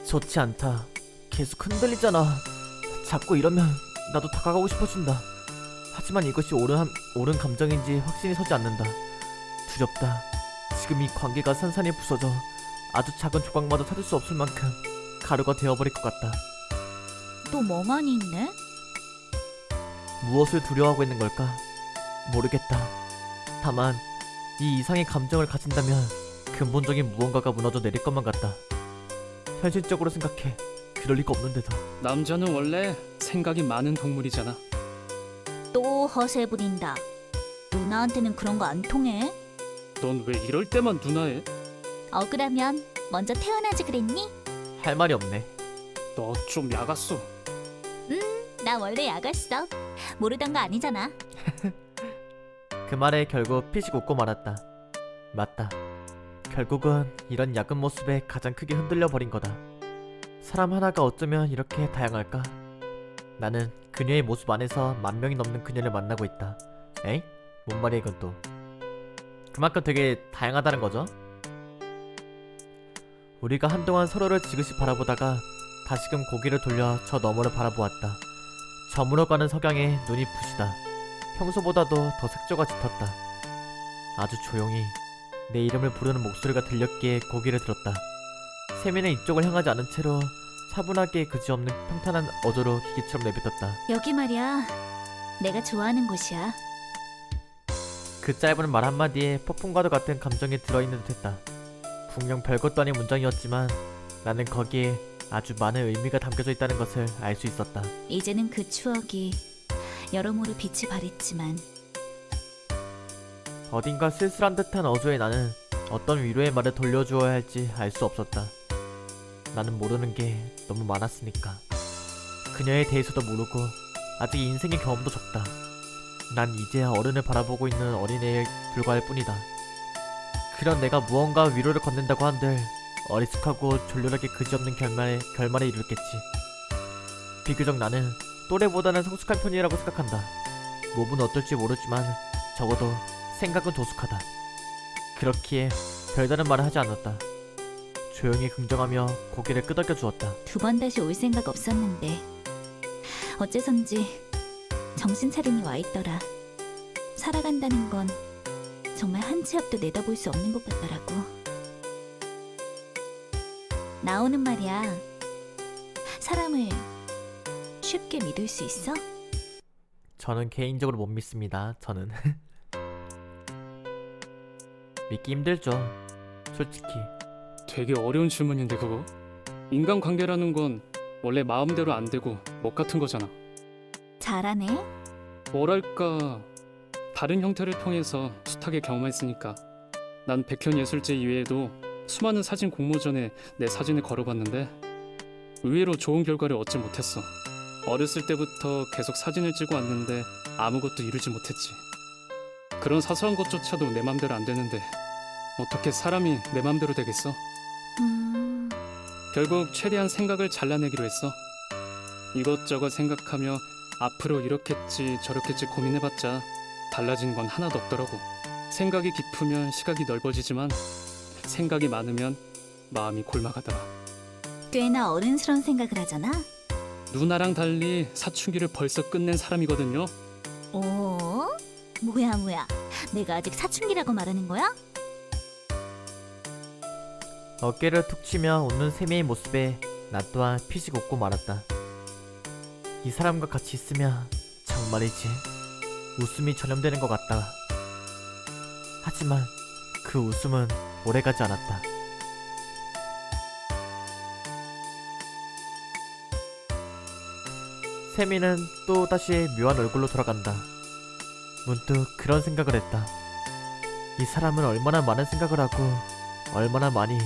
좋지 않다. 계속 흔들리잖아. 자꾸 이러면 나도 다가가고 싶어진다. 하지만 이것이 옳은 감정인지 확신이 서지 않는다. 두렵다. 지금 이 관계가 산산이 부서져 아주 작은 조각마다 찾을 수 없을 만큼 가루가 되어버릴 것 같다. 또 멍하니 있네? 무엇을 두려워하고 있는 걸까? 모르겠다. 다만 이 이상의 감정을 가진다면 근본적인 무언가가 무너져 내릴 것만 같다. 현실적으로 생각해. 그럴 리가 없는데도. 남자는 원래 생각이 많은 동물이잖아. 또 허세 부린다. 누나한테는 그런 거 안 통해? 넌 왜 이럴 때만 누나해? 억울하면 먼저 태어나지 그랬니? 할 말이 없네. 너 좀 야갔어. 나 원래 야갔어. 모르던 거 아니잖아. 그 말에 결국 피식 웃고 말았다. 맞다. 결국은 이런 야근 모습에 가장 크게 흔들려 버린 거다. 사람 하나가 어쩌면 이렇게 다양할까? 나는 그녀의 모습 안에서 10,000명이 넘는 그녀를 만나고 있다. 에이? 뭔 말이야 이건 또. 그만큼 되게 다양하다는 거죠? 우리가 한동안 서로를 지그시 바라보다가 다시금 고개를 돌려 저 너머를 바라보았다. 저물어가는 석양에 눈이 부시다. 평소보다도 더 색조가 짙었다. 아주 조용히 내 이름을 부르는 목소리가 들렸기에 고개를 들었다. 세미는 이쪽을 향하지 않은 채로 차분하게 그지없는 평탄한 어조로 기계처럼 내뱉었다. 여기 말이야. 내가 좋아하는 곳이야. 그 짧은 말 한마디에 폭풍과도 같은 감정이 들어있는 듯했다. 분명 별것도 아닌 문장이었지만 나는 거기에 아주 많은 의미가 담겨져 있다는 것을 알 수 있었다. 이제는 그 추억이 여러모로 빛이 발했지만 어딘가 쓸쓸한 듯한 어조의 나는 어떤 위로의 말을 돌려주어야 할지 알 수 없었다. 나는 모르는 게 너무 많았으니까. 그녀에 대해서도 모르고 아직 인생의 경험도 적다. 난 이제야 어른을 바라보고 있는 어린애에 불과할 뿐이다. 그런 내가 무언가 위로를 건넨다고 한들 어리숙하고 졸렬하게 그지없는 결말에 이르겠지. 비교적 나는 또래보다는 성숙한 편이라고 생각한다. 몸은 어떨지 모르지만 적어도 생각은 조숙하다. 그렇기에 별다른 말을 하지 않았다. 조용히 긍정하며 고개를 끄덕여 주었다. 2번 다시 올 생각 없었는데 어째선지 정신 차림이 와 있더라. 살아간다는 건 정말 한 치 앞도 내다볼 수 없는 것 같더라고. 나오는 말이야. 사람을 쉽게 믿을 수 있어? 저는 개인적으로 못 믿습니다. 저는 믿기 힘들죠. 솔직히. 되게 어려운 질문인데 그거? 인간관계라는 건 원래 마음대로 안 되고 먹 같은 거잖아. 잘하네. 뭐랄까 다른 형태를 통해서 숱하게 경험했으니까. 난 백현예술제 이외에도 수많은 사진 공모전에 내 사진을 걸어봤는데 의외로 좋은 결과를 얻지 못했어. 어렸을 때부터 계속 사진을 찍어 왔는데 아무것도 이루지 못했지. 그런 사소한 것조차도 내 맘대로 안 되는데 어떻게 사람이 내 맘대로 되겠어? 결국 최대한 생각을 잘라내기로 했어. 이것저것 생각하며 앞으로 이렇겠지 저렇겠지 고민해봤자 달라진 건 하나도 없더라고. 생각이 깊으면 시각이 넓어지지만 생각이 많으면 마음이 골마가더라. 꽤나 어른스러운 생각을 하잖아. 누나랑 달리 사춘기를 벌써 끝낸 사람이거든요. 오? 뭐야. 내가 아직 사춘기라고 말하는 거야? 어깨를 툭 치며 웃는 세미의 모습에 나 또한 피식 웃고 말았다. 이 사람과 같이 있으면 정말이지 웃음이 전염되는 것 같다. 하지만 그 웃음은 오래가지 않았다. 세미는 또 다시 묘한 얼굴로 돌아간다. 문득 그런 생각을 했다. 이 사람은 얼마나 많은 생각을 하고 얼마나 많이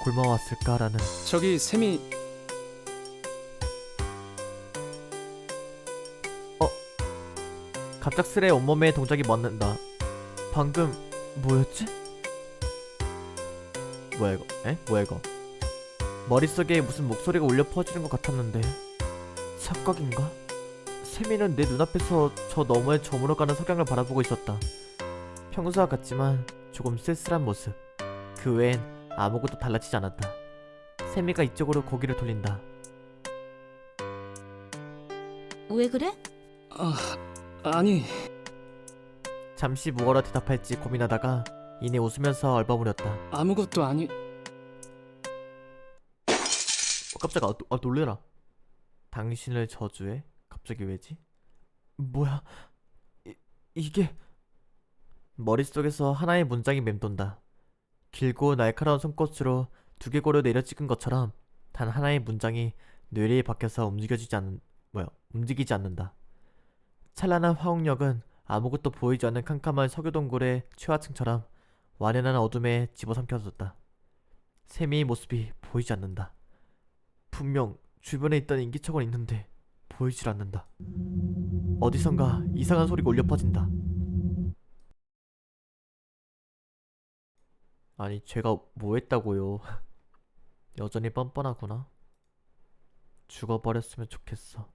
굶어왔을까라는. 저기 세미, 갑작스레 온몸에 동작이 멎는다. 방금 뭐였지? 뭐야 이거? 뭐야 이거? 머릿속에 무슨 목소리가 울려 퍼지는 것 같았는데 착각인가? 세미는 내 눈앞에서 저 너머에 저물어가는 석양을 바라보고 있었다. 평소와 같지만 조금 쓸쓸한 모습. 그 외엔 아무것도 달라지지 않았다. 세미가 이쪽으로 고개를 돌린다. 왜 그래? 아니, 잠시 무엇라 대답할지 고민하다가 이내 웃으면서 얼버무렸다. 아무것도 아니. 깜짝아, 놀래라. 당신을 저주해? 갑자기 왜지? 뭐야? 이게... 머릿속에서 하나의 문장이 맴돈다. 길고 날카로운 손끝으로 두개골을 내려 찍은 것처럼 단 하나의 문장이 뇌리에 박혀서 움직이지 않는다. 찬란한 화홍역은 아무것도 보이지 않는 캄캄한 석유 동굴의 최하층처럼 완연한 어둠에 집어삼켜졌다. 세미의 모습이 보이지 않는다. 분명 주변에 있던 인기척은 있는데 보이질 않는다. 어디선가 이상한 소리가 울려 퍼진다. 아니, 제가 뭐 했다고요? 여전히 뻔뻔하구나. 죽어버렸으면 좋겠어.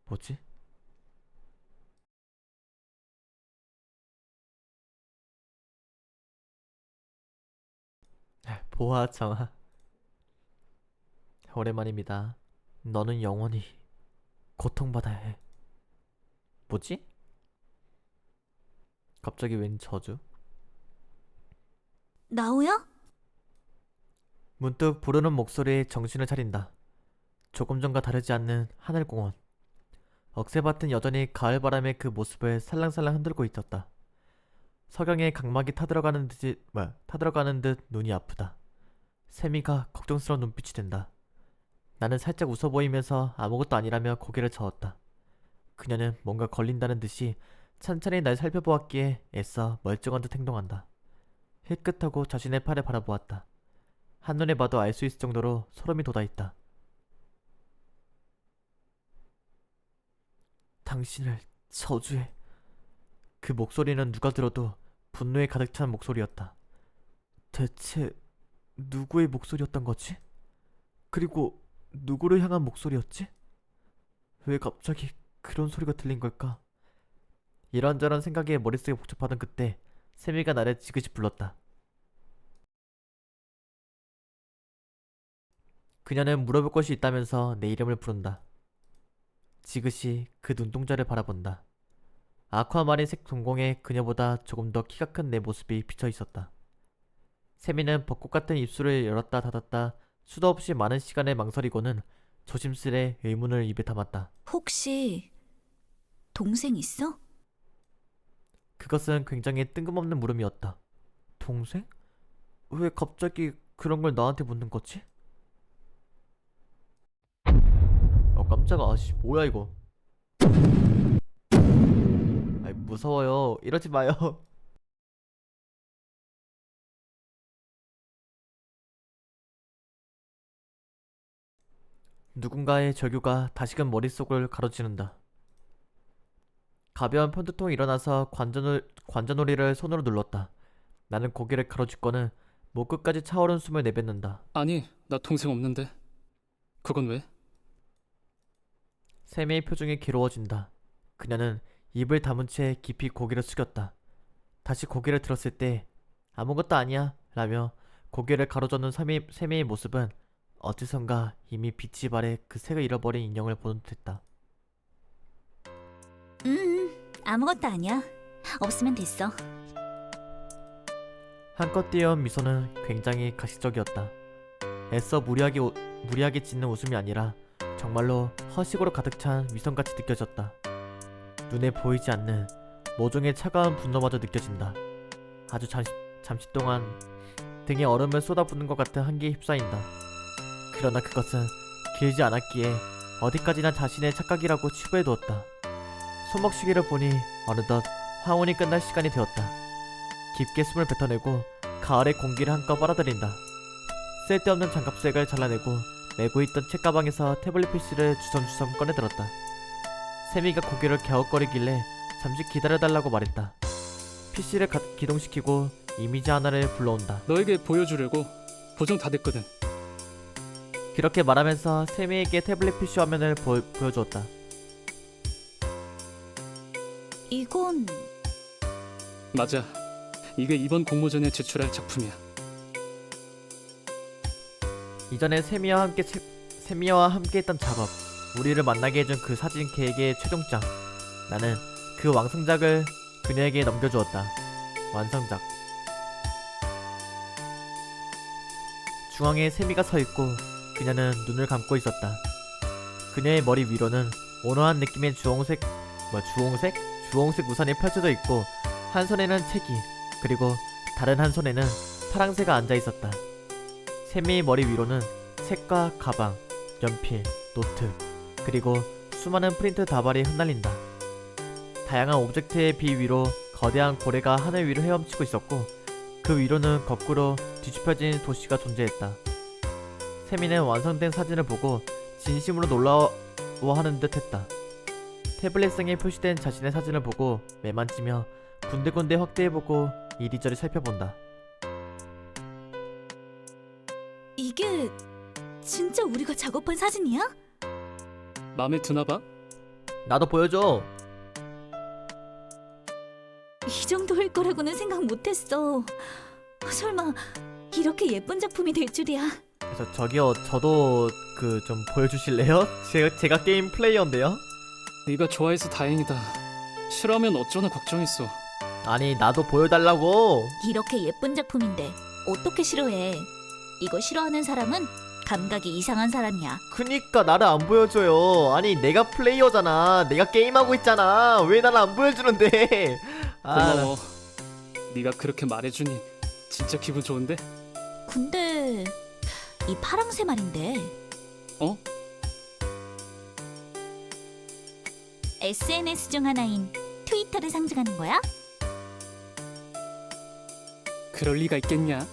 뭐지? 보아청아, 오랜만입니다. 너는 영원히 고통받아야 해. 뭐지? 갑자기 웬 저주? 나오야? 문득 부르는 목소리에 정신을 차린다. 조금 전과 다르지 않는 하늘공원. 억새밭은 여전히 가을바람의 그 모습을 살랑살랑 흔들고 있었다. 석영의 각막이 타들어가는 듯 눈이 아프다. 세미가 걱정스러운 눈빛이 든다. 나는 살짝 웃어 보이면서 아무것도 아니라며 고개를 저었다. 그녀는 뭔가 걸린다는 듯이 찬찬히 날 살펴보았기에 애써 멀쩡한 듯 행동한다. 힐끗하고 자신의 팔을 바라보았다. 한눈에 봐도 알 수 있을 정도로 소름이 돋아있다. 당신을 저주해. 그 목소리는 누가 들어도 분노에 가득 찬 목소리였다. 대체 누구의 목소리였던 거지? 그리고 누구를 향한 목소리였지? 왜 갑자기 그런 소리가 들린 걸까? 이런저런 생각에 머릿속이 복잡하던 그때 세미가 나를 지그시 불렀다. 그녀는 물어볼 것이 있다면서 내 이름을 부른다. 지그시 그 눈동자를 바라본다. 아쿠아마린색 동공에 그녀보다 조금 더 키가 큰 내 모습이 비쳐 있었다. 세미는 벚꽃 같은 입술을 열었다 닫았다 수도 없이 많은 시간을 망설이고는 조심스레 의문을 입에 담았다. 혹시 동생 있어? 그것은 굉장히 뜬금없는 물음이었다. 동생? 왜 갑자기 그런 걸 나한테 묻는 거지? 깜짝아. 아씨, 뭐야 이거. 아이, 무서워요. 이러지 마요. 누군가의 절규가 다시금 머릿속을 가로지른다. 가벼운 편두통이 일어나서 관자놀이를 손으로 눌렀다. 나는 고개를 가로짓고는 목 끝까지 차오른 숨을 내뱉는다. 아니, 나 동생 없는데. 그건 왜? 세미의 표정이 괴로워진다. 그녀는 입을 다문 채 깊이 고개를 숙였다. 다시 고개를 들었을 때 아무것도 아니야 라며 고개를 가로젓는 세미의 모습은 어디선가 이미 빛이 발해 그 색을 잃어버린 인형을 보는 듯했다. 아무것도 아니야. 없으면 됐어. 한껏 띄어온 미소는 굉장히 가식적이었다. 애써 무리하게 짓는 웃음이 아니라 정말로 허식으로 가득 찬 위선같이 느껴졌다. 눈에 보이지 않는 모종의 차가운 분노마저 느껴진다. 아주 잠시 동안 등에 얼음을 쏟아붓는 것 같은 한기에 휩싸인다. 그러나 그것은 길지 않았기에 어디까지나 자신의 착각이라고 치부해두었다. 손목시계를 보니 어느덧 황혼이 끝날 시간이 되었다. 깊게 숨을 뱉어내고 가을의 공기를 한껏 빨아들인다. 쓸데없는 장갑색을 잘라내고 메고 있던 책가방에서 태블릿 PC를 주섬주섬 꺼내들었다. 세미가 고개를 갸웃거리길래 잠시 기다려달라고 말했다. PC를 기동시키고 이미지 하나를 불러온다. 너에게 보여주려고. 보정 다 됐거든. 그렇게 말하면서 세미에게 태블릿 PC 화면을 보여주었다. 이건 맞아. 이게 이번 공모전에 제출할 작품이야. 이전에 세미와 함께 했던 작업, 우리를 만나게 해준 그 사진 계획의 최종장. 나는 그 완성작을 그녀에게 넘겨주었다. 완성작. 중앙에 세미가 서 있고 그녀는 눈을 감고 있었다. 그녀의 머리 위로는 온화한 느낌의 주홍색 우산이 펼쳐져 있고 한 손에는 책이, 그리고 다른 한 손에는 파랑새가 앉아 있었다. 세미의 머리 위로는 책과 가방, 연필, 노트, 그리고 수많은 프린트 다발이 흩날린다. 다양한 오브젝트의 비 위로 거대한 고래가 하늘 위로 헤엄치고 있었고 그 위로는 거꾸로 뒤집혀진 도시가 존재했다. 세미는 완성된 사진을 보고 진심으로 놀라워하는 듯 했다. 태블릿상에 표시된 자신의 사진을 보고 매만지며 군데군데 확대해보고 이리저리 살펴본다. 이게 진짜 우리가 작업한 사진이야? 마음에 드나 봐? 나도 보여줘. 이 정도일 거라고는 생각 못했어. 설마 이렇게 예쁜 작품이 될 줄이야. 그래서 저기요, 저도 좀 보여주실래요? 제가 게임 플레이어인데요? 네가 좋아해서 다행이다. 싫어하면 어쩌나 걱정했어. 아니, 나도 보여달라고. 이렇게 예쁜 작품인데 어떻게 싫어해? 이거 싫어하는 사람은 감각이 이상한 사람이야. 그니까 나를 안 보여줘요. 아니, 내가 플레이어잖아. 내가 게임하고 있잖아. 왜 나를 안 보여주는데? 고마워. 네가 그렇게 말해주니 진짜 기분 좋은데? 근데 이 파랑새 말인데 어? SNS 중 하나인 트위터를 상징하는 거야? 그럴 리가 있겠냐?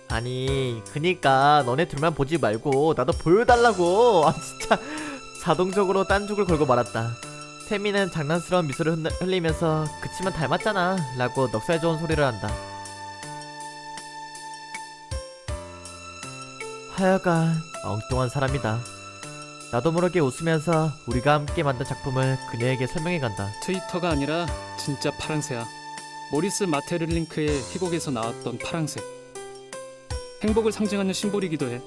아니, 그니까 너네 둘만 보지 말고 나도 보여달라고. 아, 진짜 자동적으로 딴죽을 걸고 말았다. 세미는 장난스러운 미소를 흘리면서 그치만 닮았잖아 라고 넉살 좋은 소리를 한다. 하여간 엉뚱한 사람이다. 나도 모르게 웃으면서 우리가 함께 만든 작품을 그녀에게 설명해간다. 트위터가 아니라 진짜 파랑새야. 모리스 마테르링크의 희곡에서 나왔던 파랑새. 행복을 상징하는 심볼이기도 해.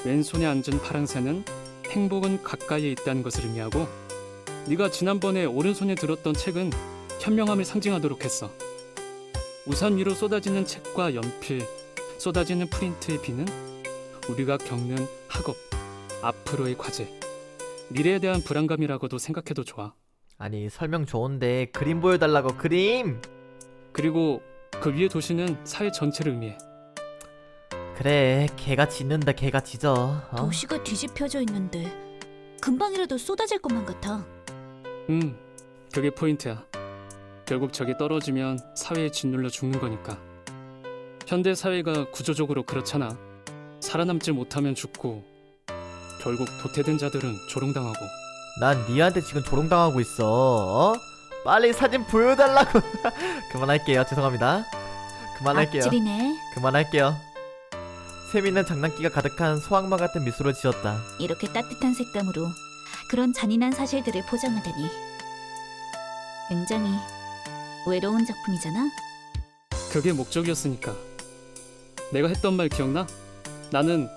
왼손에 앉은 파랑새는 행복은 가까이에 있다는 것을 의미하고, 네가 지난번에 오른손에 들었던 책은 현명함을 상징하도록 했어. 우산 위로 쏟아지는 책과 연필, 쏟아지는 프린트의 비는 우리가 겪는 학업, 앞으로의 과제, 미래에 대한 불안감이라고도 생각해도 좋아. 아니, 설명 좋은데 그림 보여달라고. 그림! 그리고 그 위의 도시는 사회 전체를 의미해. 그래, 개가 짖는다. 개가 짖어. 도시가 뒤집혀져 있는데 금방이라도 쏟아질 것만 같아. 그게 포인트야. 결국 저게 떨어지면 사회에 짓눌려 죽는 거니까. 현대 사회가 구조적으로 그렇잖아. 살아남지 못하면 죽고, 결국 도태된 자들은 조롱당하고. 난 니한테 지금 조롱당하고 있어. 빨리 사진 보여달라고. 그만할게요. 죄송합니다. 그만할게요. 악질이네. 그만할게요. 세미는 장난기가 가득한 소악마 같은 미소를 지었다. 이렇게 따뜻한 색감으로 그런 잔인한 사실들을 포장하다니. 굉장히 외로운 작품이잖아. 그게 목적이었으니까. 내가 했던 말 기억나? 나는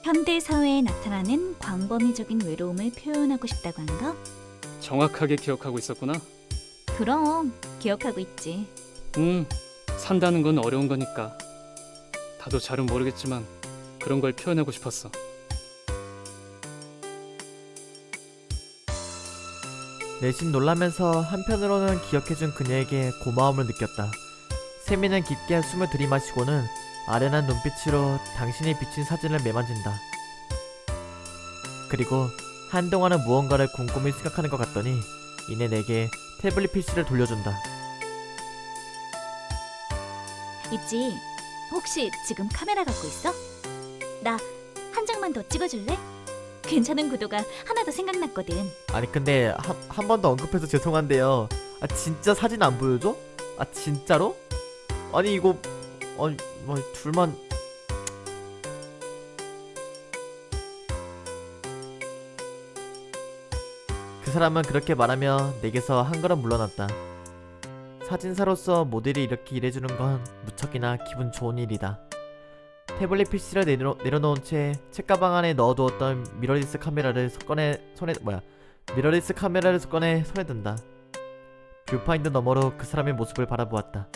현대 사회에 나타나는 광범위적인 외로움을 표현하고 싶다고 한 거? 정확하게 기억하고 있었구나. 그럼 기억하고 있지. 산다는 건 어려운 거니까. 나도 잘은 모르겠지만 그런 걸 표현하고 싶었어. 내심 놀라면서 한편으로는 기억해준 그녀에게 고마움을 느꼈다. 세미는 깊게 숨을 들이마시고는 아련한 눈빛으로 당신이 비친 사진을 매만진다. 그리고 한동안은 무언가를 곰곰이 생각하는 것 같더니 이내 내게 태블릿 PC를 돌려준다. 있지. 혹시 지금 카메라 갖고 있어? 나 한 장만 더 찍어줄래? 괜찮은 구도가 하나 더 생각났거든. 아니, 근데 한 번 더 언급해서 죄송한데요. 아, 진짜 사진 안 보여줘? 아, 진짜로? 아니, 이거 아니 뭐 둘만. 그 사람은 그렇게 말하며 내게서 한 걸음 물러났다. 사진사로서 모델이 이렇게 일해주는 건 무척이나 기분 좋은 일이다. 태블릿 PC를 내려놓은 채 책가방 안에 넣어두었던 미러리스 카메라를 꺼내 손에 든다. 뷰파인더 너머로 그 사람의 모습을 바라보았다.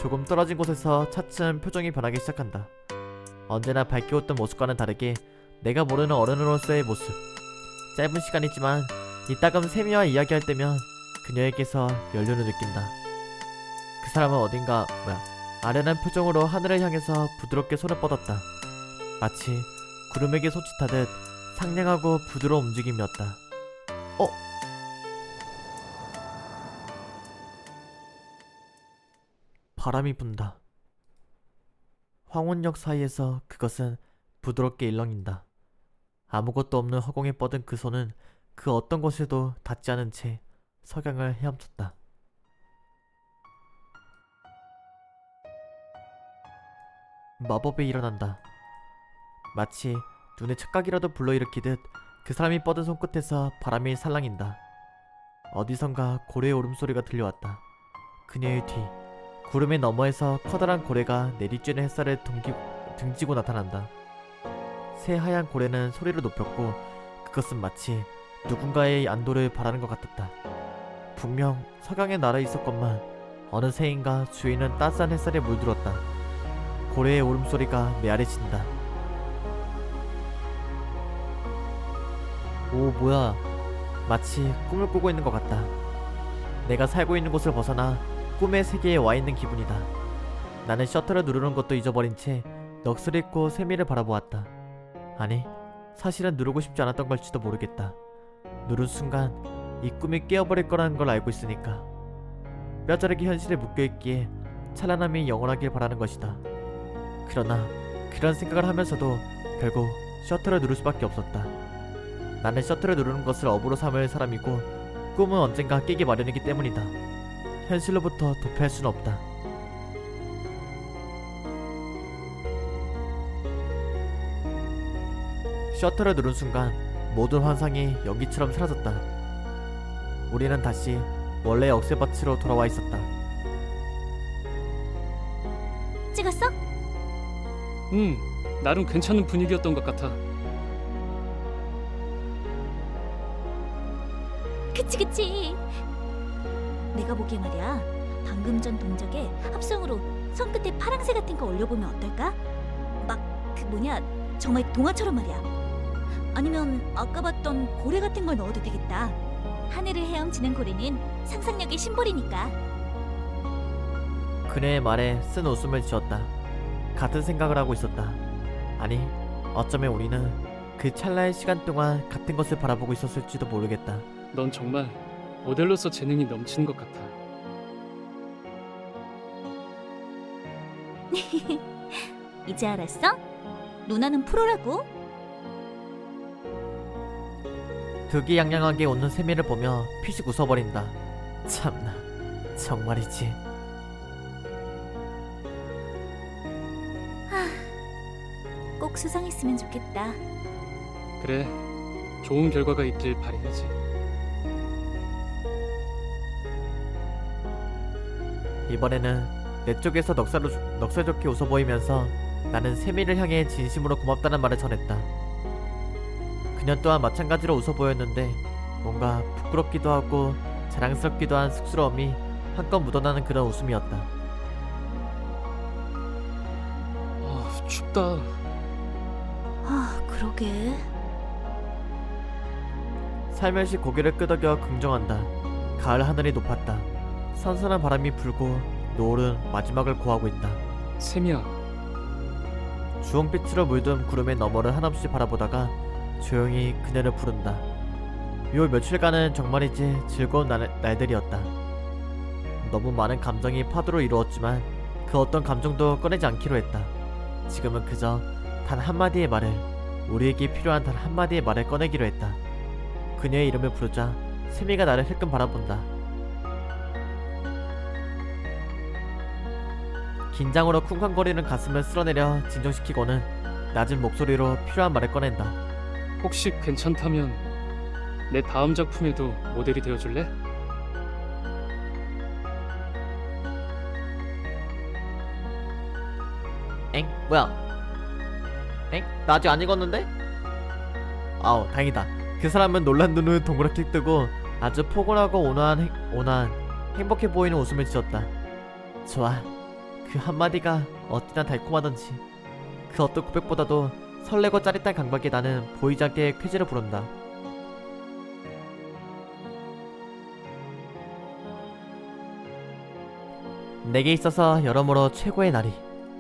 조금 떨어진 곳에서 차츰 표정이 변하기 시작한다. 언제나 밝게 웃던 모습과는 다르게 내가 모르는 어른으로서의 모습. 짧은 시간이지만 이따금 세미와 이야기할 때면 그녀에게서 연륜을 느낀다. 그 사람은 아련한 표정으로 하늘을 향해서 부드럽게 손을 뻗었다. 마치 구름에게 손짓하듯 상냥하고 부드러운 움직임이었다. 바람이 분다. 황혼역 사이에서 그것은 부드럽게 일렁인다. 아무것도 없는 허공에 뻗은 그 손은 그 어떤 곳에도 닿지 않은 채 석양을 헤엄쳤다. 마법이 일어난다. 마치 눈에 착각이라도 불러일으키듯 그 사람이 뻗은 손끝에서 바람이 살랑인다. 어디선가 고래의 울음소리가 들려왔다. 그녀의 뒤 구름의 너머에서 커다란 고래가 내리쬐는 햇살을 등지고 나타난다. 새하얀 고래는 소리를 높였고 그것은 마치 누군가의 안도를 바라는 것 같았다. 분명 석양에 날아 있었건만 어느새인가 주위는 따스한 햇살에 물들었다. 고래의 울음소리가 메아리친다. 오, 뭐야. 마치 꿈을 꾸고 있는 것 같다. 내가 살고 있는 곳을 벗어나 꿈의 세계에 와 있는 기분이다. 나는 셔터를 누르는 것도 잊어버린 채 넋을 잃고 세미를 바라보았다. 아니, 사실은 누르고 싶지 않았던 걸지도 모르겠다. 누른 순간 이 꿈이 깨어버릴 거라는 걸 알고 있으니까. 뼈저리게 현실에 묶여있기에 찬란함이 영원하길 바라는 것이다. 그러나 그런 생각을 하면서도 결국 셔터를 누를 수밖에 없었다. 나는 셔터를 누르는 것을 업으로 삼을 사람이고 꿈은 언젠가 깨기 마련이기 때문이다. 현실로부터 도피할 수는 없다. 셔터를 누른 순간 모든 환상이 연기처럼 사라졌다. 우리는 다시 원래의 억새밭으로 돌아와 있었다. 찍었어? 나름 괜찮은 분위기였던 것 같아. 그치. 내가 보기에 말이야, 방금 전 동작에 합성으로 손끝에 파랑새 같은 거 올려보면 어떨까? 막 정말 동화처럼 말이야. 아니면 아까 봤던 고래 같은 걸 넣어도 되겠다. 하늘을 헤엄치는 고래는 상상력의 심볼이니까. 그녀의 말에 쓴 웃음을 지었다. 같은 생각을 하고 있었다. 아니, 어쩌면 우리는 그 찰나의 시간 동안 같은 것을 바라보고 있었을지도 모르겠다. 넌 정말 모델로서 재능이 넘치는 것 같아. 이제 알았어? 누나는 프로라고? 득이양양하게 웃는 세미를 보며 피식 웃어버린다. 참나, 정말이지. 꼭 수상했으면 좋겠다. 그래, 좋은 결과가 있길 바라야지. 이번에는 내 쪽에서 넉살 좋게 웃어 보이면서 나는 세미를 향해 진심으로 고맙다는 말을 전했다. 그녀 또한 마찬가지로 웃어 보였는데 뭔가 부끄럽기도 하고 자랑스럽기도 한 쑥스러움이 한껏 묻어나는 그런 웃음이었다. 춥다. 그러게. 살며시 고개를 끄덕여 긍정한다. 가을 하늘이 높았다. 선선한 바람이 불고 노을은 마지막을 고하고 있다. 세미야, 주홍빛으로 물든 구름의 너머를 한없이 바라보다가 조용히 그녀를 부른다. 요 며칠간은 정말이지 즐거운 날들이었다. 너무 많은 감정이 파도로 이루었지만 그 어떤 감정도 꺼내지 않기로 했다. 지금은 그저 단 한마디의 말을, 우리에게 필요한 단 한마디의 말을 꺼내기로 했다. 그녀의 이름을 부르자 세미가 나를 흘끔 바라본다. 긴장으로 쿵쾅거리는 가슴을 쓸어내려 진정시키고는 낮은 목소리로 필요한 말을 꺼낸다. 혹시 괜찮다면 내 다음 작품에도 모델이 되어줄래? 엥? 뭐야? 엥? 나 아직 안 읽었는데? 아우 다행이다. 그 사람은 놀란 눈을 동그랗게 뜨고 아주 포근하고 온화한 행복해 보이는 웃음을 지었다. 좋아. 그 한마디가 어찌나 달콤하던지. 그 어떤 고백보다도 설레고 짜릿한 강박에 나는 보이지 않게 쾌지를 부른다. 내게 있어서 여러모로 최고의 날이.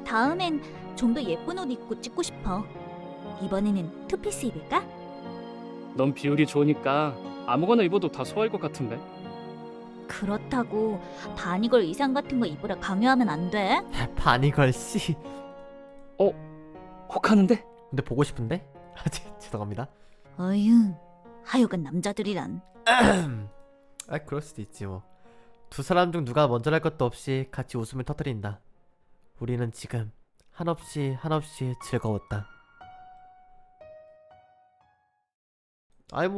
다음엔 좀 더 예쁜 옷 입고 찍고 싶어. 이번에는 투피스 입을까? 넌 비율이 좋으니까 아무거나 입어도 다 소화할 것 같은데. 그렇다고 바니걸 의상 같은 거 입으라 강요하면 안 돼. 바니걸 씨. 혹하는데? 근데 보고 싶은데? 죄송합니다. 어휴, 하여간 남자들이란. 아 그럴 수도 있지 뭐. 두 사람 중 누가 먼저 할 것도 없이 같이 웃음을 터뜨린다. 우리는 지금 한없이 즐거웠다. 아니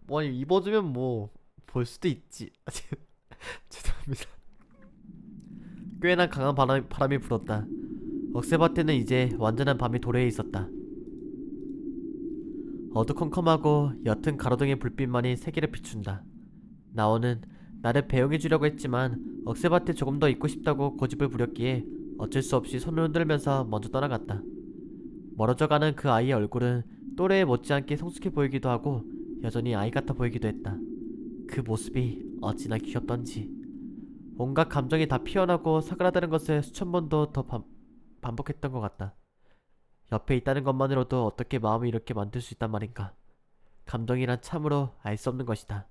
아니 입어주면 뭐 볼 수도 있지. 죄송합니다. 꽤나 강한 바람이 불었다. 억새밭에는 이제 완전한 밤이 도래해 있었다. 어두컴컴하고 옅은 가로등의 불빛만이 세계를 비춘다. 나오는 나를 배웅해주려고 했지만 억새밭에 조금 더 있고 싶다고 고집을 부렸기에 어쩔 수 없이 손을 흔들면서 먼저 떠나갔다. 멀어져가는 그 아이의 얼굴은 또래에 못지않게 성숙해 보이기도 하고 여전히 아이 같아 보이기도 했다. 그 모습이 어찌나 귀엽던지. 온갖 감정이 다 피어나고 사그라드는 것을 수천 번도 더 반복했던 것 같다. 옆에 있다는 것만으로도 어떻게 마음을 이렇게 만들 수 있단 말인가. 감정이란 참으로 알 수 없는 것이다.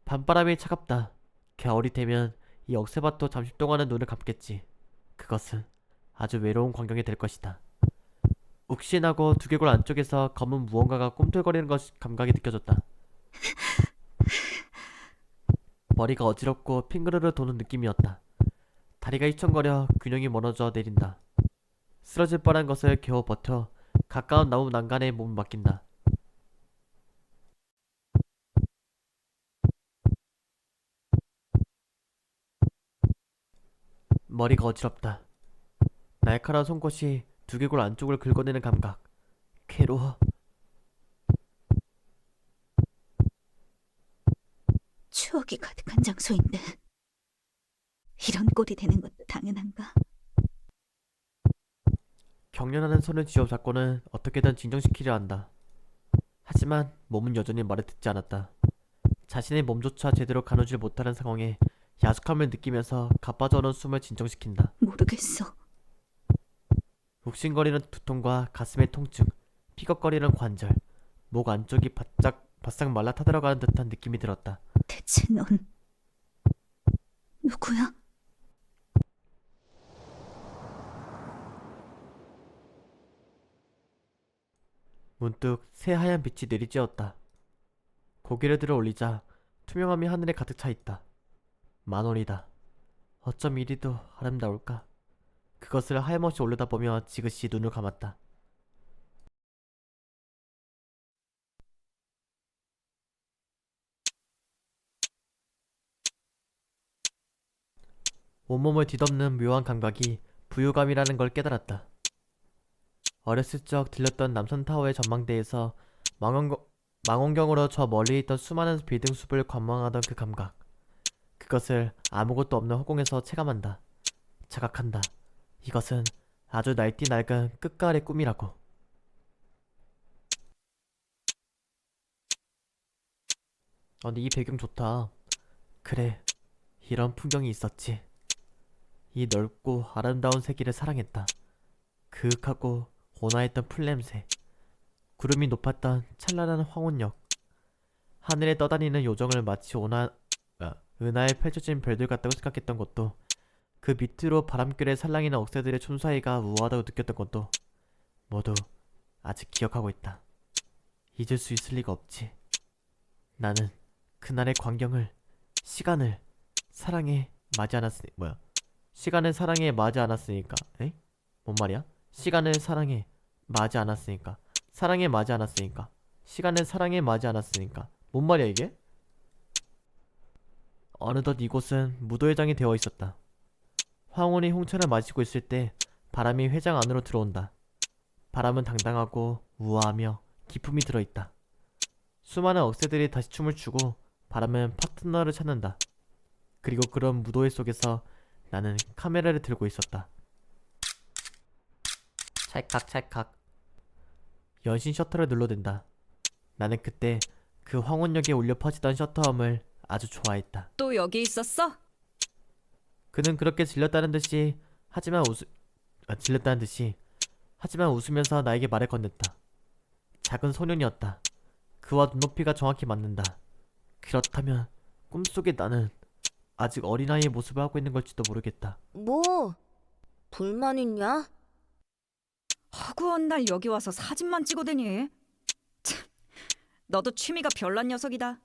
밤바람이 차갑다. 겨울이 되면 이 억새밭도 잠시 동안은 눈을 감겠지. 그것은 아주 외로운 광경이 될 것이다. 욱신하고 두개골 안쪽에서 검은 무언가가 꿈틀거리는 감각이 느껴졌다. 머리가 어지럽고 핑그르르 도는 느낌이었다. 다리가 휘청거려 균형이 무너져 내린다. 쓰러질 뻔한 것을 겨우 버텨 가까운 나무 난간에 몸을 맡긴다. 머리가 어지럽다. 날카로운 송곳이 두개골 안쪽을 긁어내는 감각. 괴로워. 추억이 가득한 장소인데 이런 꼴이 되는 것도 당연한가? 경련하는 손을 쥐어잡고는 어떻게든 진정시키려 한다. 하지만 몸은 여전히 말을 듣지 않았다. 자신의 몸조차 제대로 가누질 못하는 상황에 야속함을 느끼면서 가빠져오는 숨을 진정시킨다. 모르겠어. 욱신거리는 두통과 가슴의 통증, 피걱거리는 관절, 목 안쪽이 바싹 말라 타들어가는 듯한 느낌이 들었다. 대체 넌 누구야? 문득 새하얀 빛이 내리쬐었다. 고개를 들어 올리자 투명함이 하늘에 가득 차 있다. 만원이다. 어쩜 이리도 아름다울까? 그것을 하염없이 올려다보며 지그시 눈을 감았다. 온몸을 뒤덮는 묘한 감각이 부유감이라는 걸 깨달았다. 어렸을 적 들렸던 남산타워의 전망대에서 망원경으로 저 멀리 있던 수많은 빌딩 숲을 관망하던 그 감각. 그것을 아무것도 없는 허공에서 체감한다. 자각한다. 이것은 아주 날뛰 낡은 끝가을의 꿈이라고. 근데 이 배경 좋다. 그래, 이런 풍경이 있었지. 이 넓고 아름다운 세계를 사랑했다. 그윽하고 온화했던 풀냄새, 구름이 높았던 찬란한 황혼역, 하늘에 떠다니는 요정을 마치 은하에 펼쳐진 별들 같다고 생각했던 것도, 그 밑으로 바람결에 살랑이는 억새들의 춤사위가 우아하다고 느꼈던 것도 모두 아직 기억하고 있다. 잊을 수 있을 리가 없지. 나는 그날의 광경을, 시간을 사랑에 맞이 않았으니까. 시간을 사랑에 맞이 않았으니까. 에? 뭔 말이야? 시간을 사랑에 맞이 않았으니까. 사랑에 맞이 않았으니까. 시간을 사랑에 맞이 않았으니까. 뭔 말이야 이게? 어느덧 이곳은 무도회장이 되어 있었다. 황혼이 홍차를 마시고 있을 때 바람이 회장 안으로 들어온다. 바람은 당당하고 우아하며 기품이 들어있다. 수많은 억새들이 다시 춤을 추고 바람은 파트너를 찾는다. 그리고 그런 무도회 속에서 나는 카메라를 들고 있었다. 찰칵찰칵. 연신 셔터를 눌러댄다. 나는 그때 그 황혼역에 울려 퍼지던 셔터음을 아주 좋아했다. 또 여기 있었어? 그는 그렇게 질렸다는 듯이 하지만 웃으면서 나에게 말을 건넸다. 작은 소년이었다. 그와 눈높이가 정확히 맞는다. 그렇다면 꿈속에 나는 아직 어린아이의 모습을 하고 있는 걸지도 모르겠다. 뭐? 불만 있냐? 허구한 날 여기 와서 사진만 찍어대니? 참, 너도 취미가 별난 녀석이다.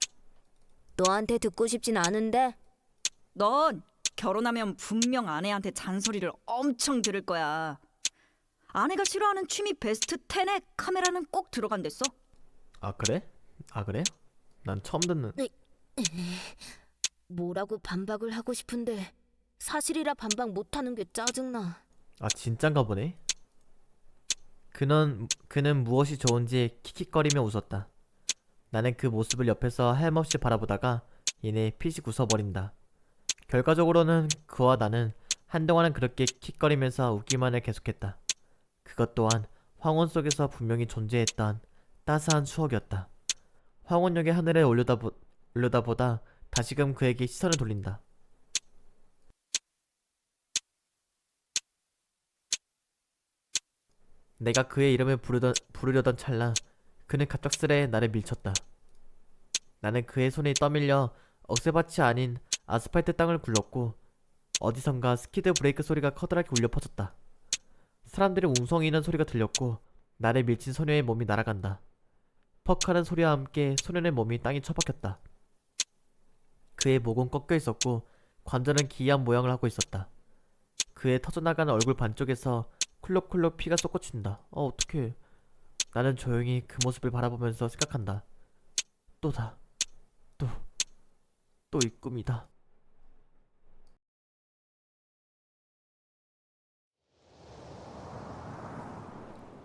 너한테 듣고 싶진 않은데. 넌 결혼하면 분명 아내한테 잔소리를 엄청 들을 거야. 아내가 싫어하는 취미 베스트 10에 카메라는 꼭 들어간댔어. 아 그래? 난 처음 듣는. 뭐라고 반박을 하고 싶은데 사실이라 반박 못하는 게 짜증나. 아 진짠가 보네. 그는 무엇이 좋은지 킥킥거리며 웃었다. 나는 그 모습을 옆에서 하염없이 바라보다가 얘네 핏이 웃어버린다. 결과적으로는 그와 나는 한동안은 그렇게 킥거리면서 웃기만을 계속했다. 그것 또한 황혼 속에서 분명히 존재했던 따스한 추억이었다. 황혼역의 하늘에 올려다보다 다시금 그에게 시선을 돌린다. 내가 그의 이름을 부르려던 찰나 그는 갑작스레 나를 밀쳤다. 나는 그의 손에 떠밀려 억새밭이 아닌 아스팔트 땅을 굴렀고 어디선가 스키드 브레이크 소리가 커다랗게 울려 퍼졌다. 사람들이 웅성이는 소리가 들렸고 나를 밀친 소녀의 몸이 날아간다. 퍽하는 소리와 함께 소년의 몸이 땅에 처박혔다. 그의 목은 꺾여 있었고 관절은 기이한 모양을 하고 있었다. 그의 터져나가는 얼굴 반쪽에서 쿨럭쿨럭 피가 솟구친다. 어떡해. 나는 조용히 그 모습을 바라보면서 생각한다. 또다. 또 이 꿈이다.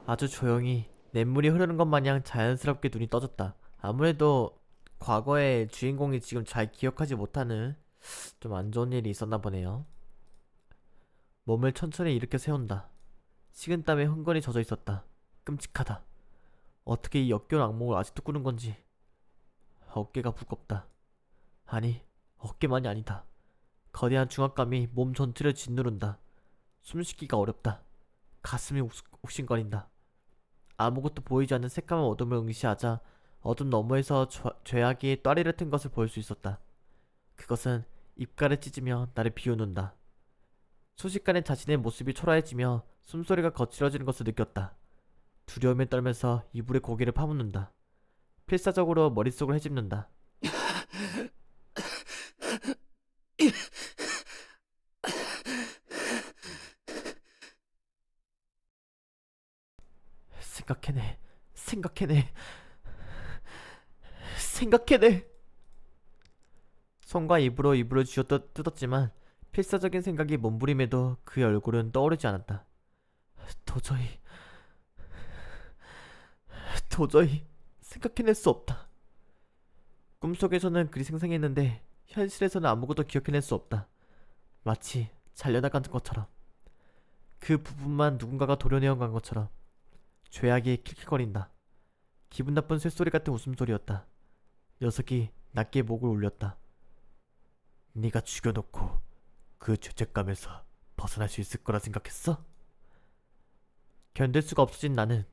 아주 조용히 냇물이 흐르는 것 마냥 자연스럽게 눈이 떠졌다. 아무래도 과거의 주인공이 지금 잘 기억하지 못하는 좀 안 좋은 일이 있었나 보네요. 몸을 천천히 일으켜 세운다. 식은땀에 흥건히 젖어 있었다. 끔찍하다. 어떻게 이 역겨운 악몽을 아직도 꾸는 건지. 어깨가 무겁다. 아니, 어깨만이 아니다. 거대한 중압감이 몸 전체를 짓누른다. 숨쉬기가 어렵다. 가슴이 욱신거린다. 아무것도 보이지 않는 새까만 어둠을 응시하자 어둠 너머에서 죄악이 또아리를 튼 것을 볼 수 있었다. 그것은 입가를 찢으며 나를 비웃는다. 순식간에 자신의 모습이 초라해지며 숨소리가 거칠어지는 것을 느꼈다. 두려움에 떨면서 이불에 고개를 파묻는다. 필사적으로 머릿속을 헤집는다. 생각해내. 손과 입으로 이불을 쥐어 뜯었지만 필사적인 생각이 몸부림에도 그의 얼굴은 떠오르지 않았다. 도저히 생각해낼 수 없다. 꿈속에서는 그리 생생했는데 현실에서는 아무것도 기억해낼 수 없다. 마치 잘려나간 것처럼. 그 부분만 누군가가 도려내어 간 것처럼. 죄악이 킬킬거린다. 기분 나쁜 쇳소리 같은 웃음소리였다. 녀석이 낮게 목을 울렸다. 네가 죽여놓고 그 죄책감에서 벗어날 수 있을 거라 생각했어? 견딜 수가 없어진 나는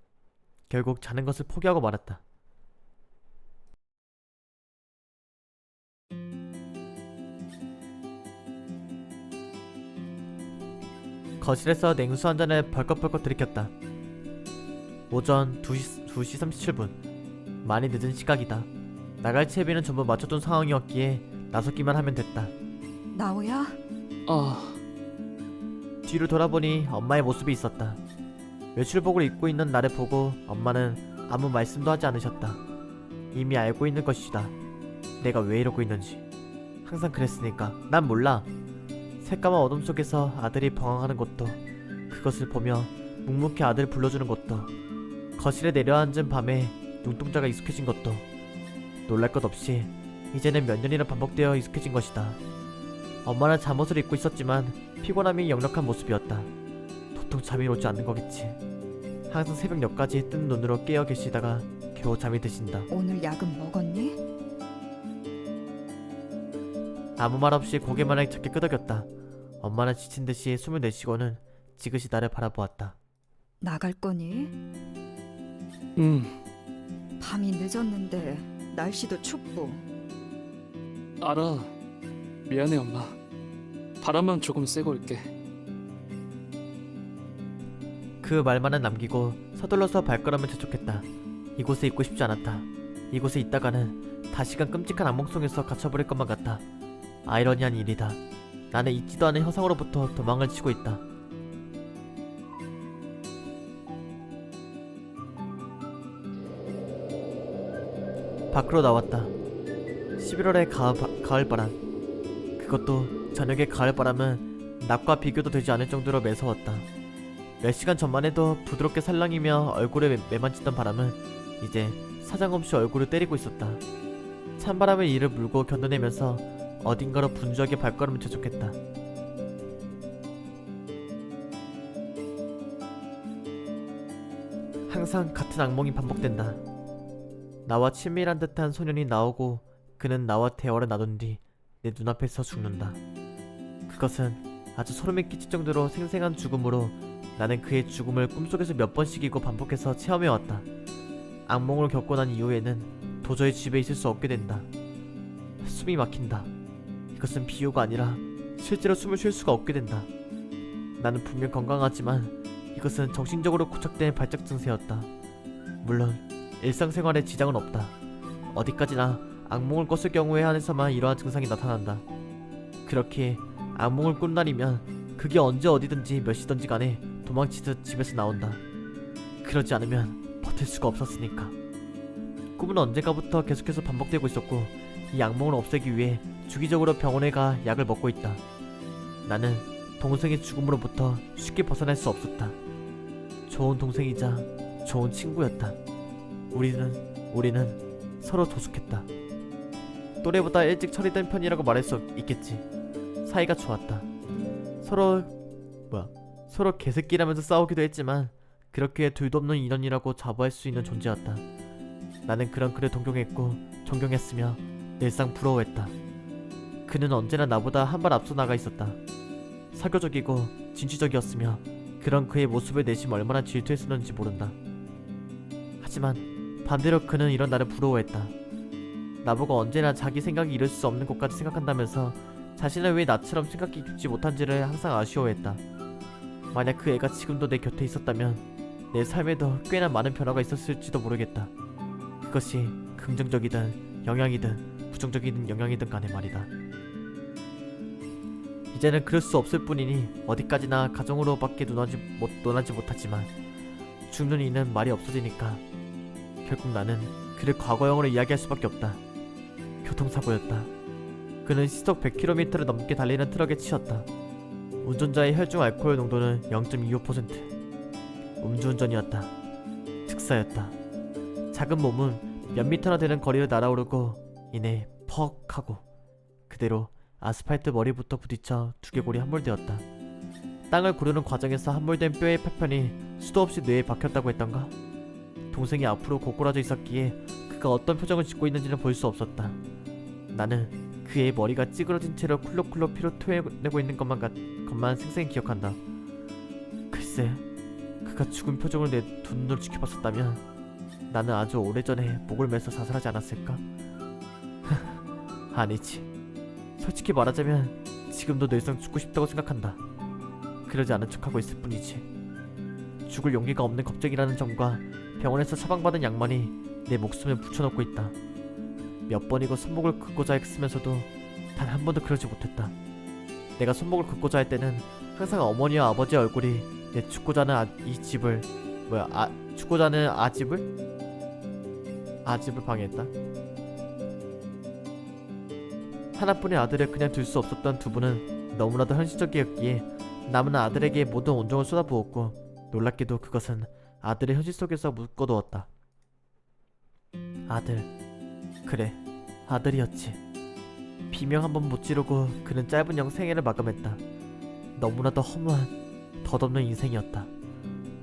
결국 자는 것을 포기하고 말았다. 거실에서 냉수 한 잔을 벌컥벌컥 들이켰다. 오전 2시 37분. 많이 늦은 시각이다. 나갈 채비는 전부 맞춰둔 상황이었기에 나서기만 하면 됐다. 나오야? 뒤로 돌아보니 엄마의 모습이 있었다. 외출복을 입고 있는 나를 보고 엄마는 아무 말씀도 하지 않으셨다. 이미 알고 있는 것이다. 내가 왜 이러고 있는지. 항상 그랬으니까. 난 몰라. 새까만 어둠 속에서 아들이 방황하는 것도, 그것을 보며 묵묵히 아들을 불러주는 것도, 거실에 내려앉은 밤에 눈동자가 익숙해진 것도 놀랄 것 없이 이제는 몇 년이나 반복되어 익숙해진 것이다. 엄마는 잠옷을 입고 있었지만 피곤함이 역력한 모습이었다. 도통 잠이 오지 않는 거겠지. 항상 새벽 몇까지 뜬 눈으로 깨어 계시다가 겨우 잠이 드신다. 오늘 약은 먹었니? 아무 말 없이 고개만 작게 끄덕였다. 엄마는 지친 듯이 숨을 내쉬고는 지그시 나를 바라보았다. 나갈 거니? 밤이 늦었는데 날씨도 춥고. 알아. 미안해 엄마. 바람만 조금 쐬고 올게. 그 말만은 남기고 서둘러서 발걸음을 재촉했다. 이곳에 있고 싶지 않았다. 이곳에 있다가는 다시금 끔찍한 악몽 속에서 갇혀버릴 것만 같다. 아이러니한 일이다. 나는 있지도 않은 형상으로부터 도망을 치고 있다. 밖으로 나왔다. 11월의 가을바람. 그것도 저녁의 가을바람은 낮과 비교도 되지 않을 정도로 매서웠다. 몇 시간 전만 해도 부드럽게 살랑이며 얼굴에 매만치던 바람은 이제 사정없이 얼굴을 때리고 있었다. 찬바람의 이를 물고 견뎌내면서 어딘가로 분주하게 발걸음을 재촉했다. 항상 같은 악몽이 반복된다. 나와 친밀한 듯한 소년이 나오고 그는 나와 대화를 나눈 뒤 내 눈앞에서 죽는다. 그것은 아주 소름이 끼칠 정도로 생생한 죽음으로 나는 그의 죽음을 꿈속에서 몇 번씩이고 반복해서 체험해왔다. 악몽을 겪고 난 이후에는 도저히 집에 있을 수 없게 된다. 숨이 막힌다. 이것은 비유가 아니라 실제로 숨을 쉴 수가 없게 된다. 나는 분명 건강하지만 이것은 정신적으로 고착된 발작 증세였다. 물론 일상생활에 지장은 없다. 어디까지나 악몽을 꿨을 경우에 한해서만 이러한 증상이 나타난다. 그렇게 악몽을 꾼 날이면 그게 언제 어디든지 몇 시든지 간에 도망치듯 집에서 나온다. 그러지 않으면 버틸 수가 없었으니까. 꿈은 언젠가부터 계속해서 반복되고 있었고 이 악몽을 없애기 위해 주기적으로 병원에 가 약을 먹고 있다. 나는 동생의 죽음으로부터 쉽게 벗어날 수 없었다. 좋은 동생이자 좋은 친구였다. 우리는 서로 도숙했다. 또래보다 일찍 처리된 편이라고 말할 수 있겠지. 사이가 좋았다. 서로 개새끼라면서 싸우기도 했지만 그렇게 둘도 없는 인연이라고 자부할 수 있는 존재였다. 나는 그런 그를 동경했고 존경했으며 늘상 부러워했다. 그는 언제나 나보다 한 발 앞서 나가 있었다. 사교적이고 진취적이었으며 그런 그의 모습을 내심 얼마나 질투했었는지 모른다. 하지만 반대로 그는 이런 나를 부러워했다. 나보고 언제나 자기 생각이 이룰 수 없는 것까지 생각한다면서 자신은 왜 나처럼 생각이 깊지 못한지를 항상 아쉬워했다. 만약 그 애가 지금도 내 곁에 있었다면 내 삶에도 꽤나 많은 변화가 있었을지도 모르겠다. 그것이 긍정적이든 영향이든 부정적이든 영향이든 간에 말이다. 이제는 그럴 수 없을 뿐이니 어디까지나 가정으로밖에 논하지 못하지만 죽는 이는 말이 없어지니까 결국 나는 그를 과거형으로 이야기할 수밖에 없다. 교통사고였다. 그는 시속 100km를 넘게 달리는 트럭에 치였다. 운전자의 혈중 알코올 농도는 0.25%. 음주운전이었다. 즉사였다. 작은 몸은 몇 미터나 되는 거리를 날아오르고 이내 퍽 하고 그대로 아스팔트 머리부터 부딪혀 두개골이 함몰되었다. 땅을 고르는 과정에서 함몰된 뼈의 파편이 수도 없이 뇌에 박혔다고 했던가? 동생이 앞으로 고꾸라져 있었기에 그가 어떤 표정을 짓고 있는지는 볼 수 없었다. 나는 그의 머리가 찌그러진 채로 쿨럭쿨럭 피로 토해내고 있는 것만 생생히 기억한다. 글쎄, 그가 죽은 표정을 내 두 눈으로 지켜봤었다면 나는 아주 오래전에 목을 매서 자살하지 않았을까? 아니지. 솔직히 말하자면 지금도 늘상 죽고 싶다고 생각한다. 그러지 않은 척하고 있을 뿐이지. 죽을 용기가 없는 겁쟁이라는 점과 병원에서 처방받은 약만이 내 목숨에 붙여놓고 있다. 몇 번이고 손목을 긋고자 했으면서도 단 한 번도 그러지 못했다. 내가 손목을 긋고자 할 때는 항상 어머니와 아버지의 얼굴이 내 죽고자 하는 아집을 방해했다. 하나뿐인 아들을 그냥 둘 수 없었던 두 분은 너무나도 현실적이었기에 남은 아들에게 모든 온정을 쏟아부었고 놀랍게도 그것은 아들의 현실 속에서 묶어두었다. 아들. 그래, 아들이었지. 비명 한 번 못 지르고 그는 짧은 영생애를 마감했다. 너무나도 허무한, 덧없는 인생이었다.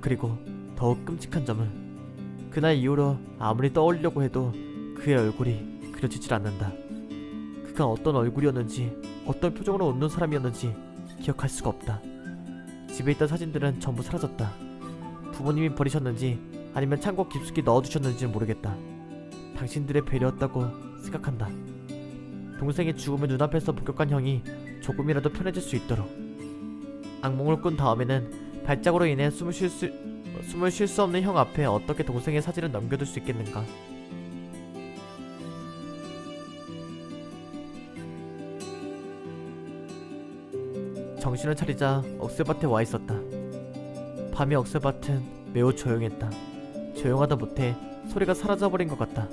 그리고 더욱 끔찍한 점은 그날 이후로 아무리 떠올리려고 해도 그의 얼굴이 그려지질 않는다. 그가 어떤 얼굴이었는지, 어떤 표정으로 웃는 사람이었는지 기억할 수가 없다. 집에 있던 사진들은 전부 사라졌다. 부모님이 버리셨는지 아니면 창고 깊숙이 넣어두셨는지는 모르겠다. 당신들의 배려였다고 생각한다. 동생의 죽음을 눈앞에서 목격한 형이 조금이라도 편해질 수 있도록. 악몽을 꾼 다음에는 발작으로 인해 숨을 쉴 수 없는 형 앞에 어떻게 동생의 사진을 넘겨둘 수 있겠는가. 정신을 차리자 억새밭에 와 있었다. 밤의 억새밭은 매우 조용했다. 조용하다 못해 소리가 사라져버린 것 같다.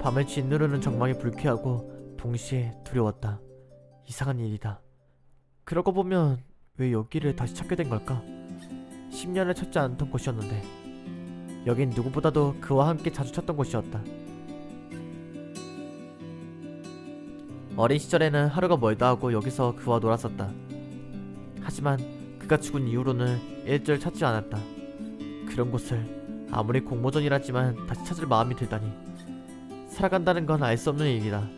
밤을 짓누르는 정막이 불쾌하고 동시에 두려웠다. 이상한 일이다. 그러고 보면 왜 여기를 다시 찾게 된 걸까? 10년을 찾지 않던 곳이었는데 여긴 누구보다도 그와 함께 자주 찾던 곳이었다. 어린 시절에는 하루가 멀다 하고 여기서 그와 놀았었다. 하지만 그가 죽은 이후로는 일절 찾지 않았다. 그런 곳을 아무리 공모전이라지만 다시 찾을 마음이 들다니. 살아간다는 건 알 수 없는 일이다.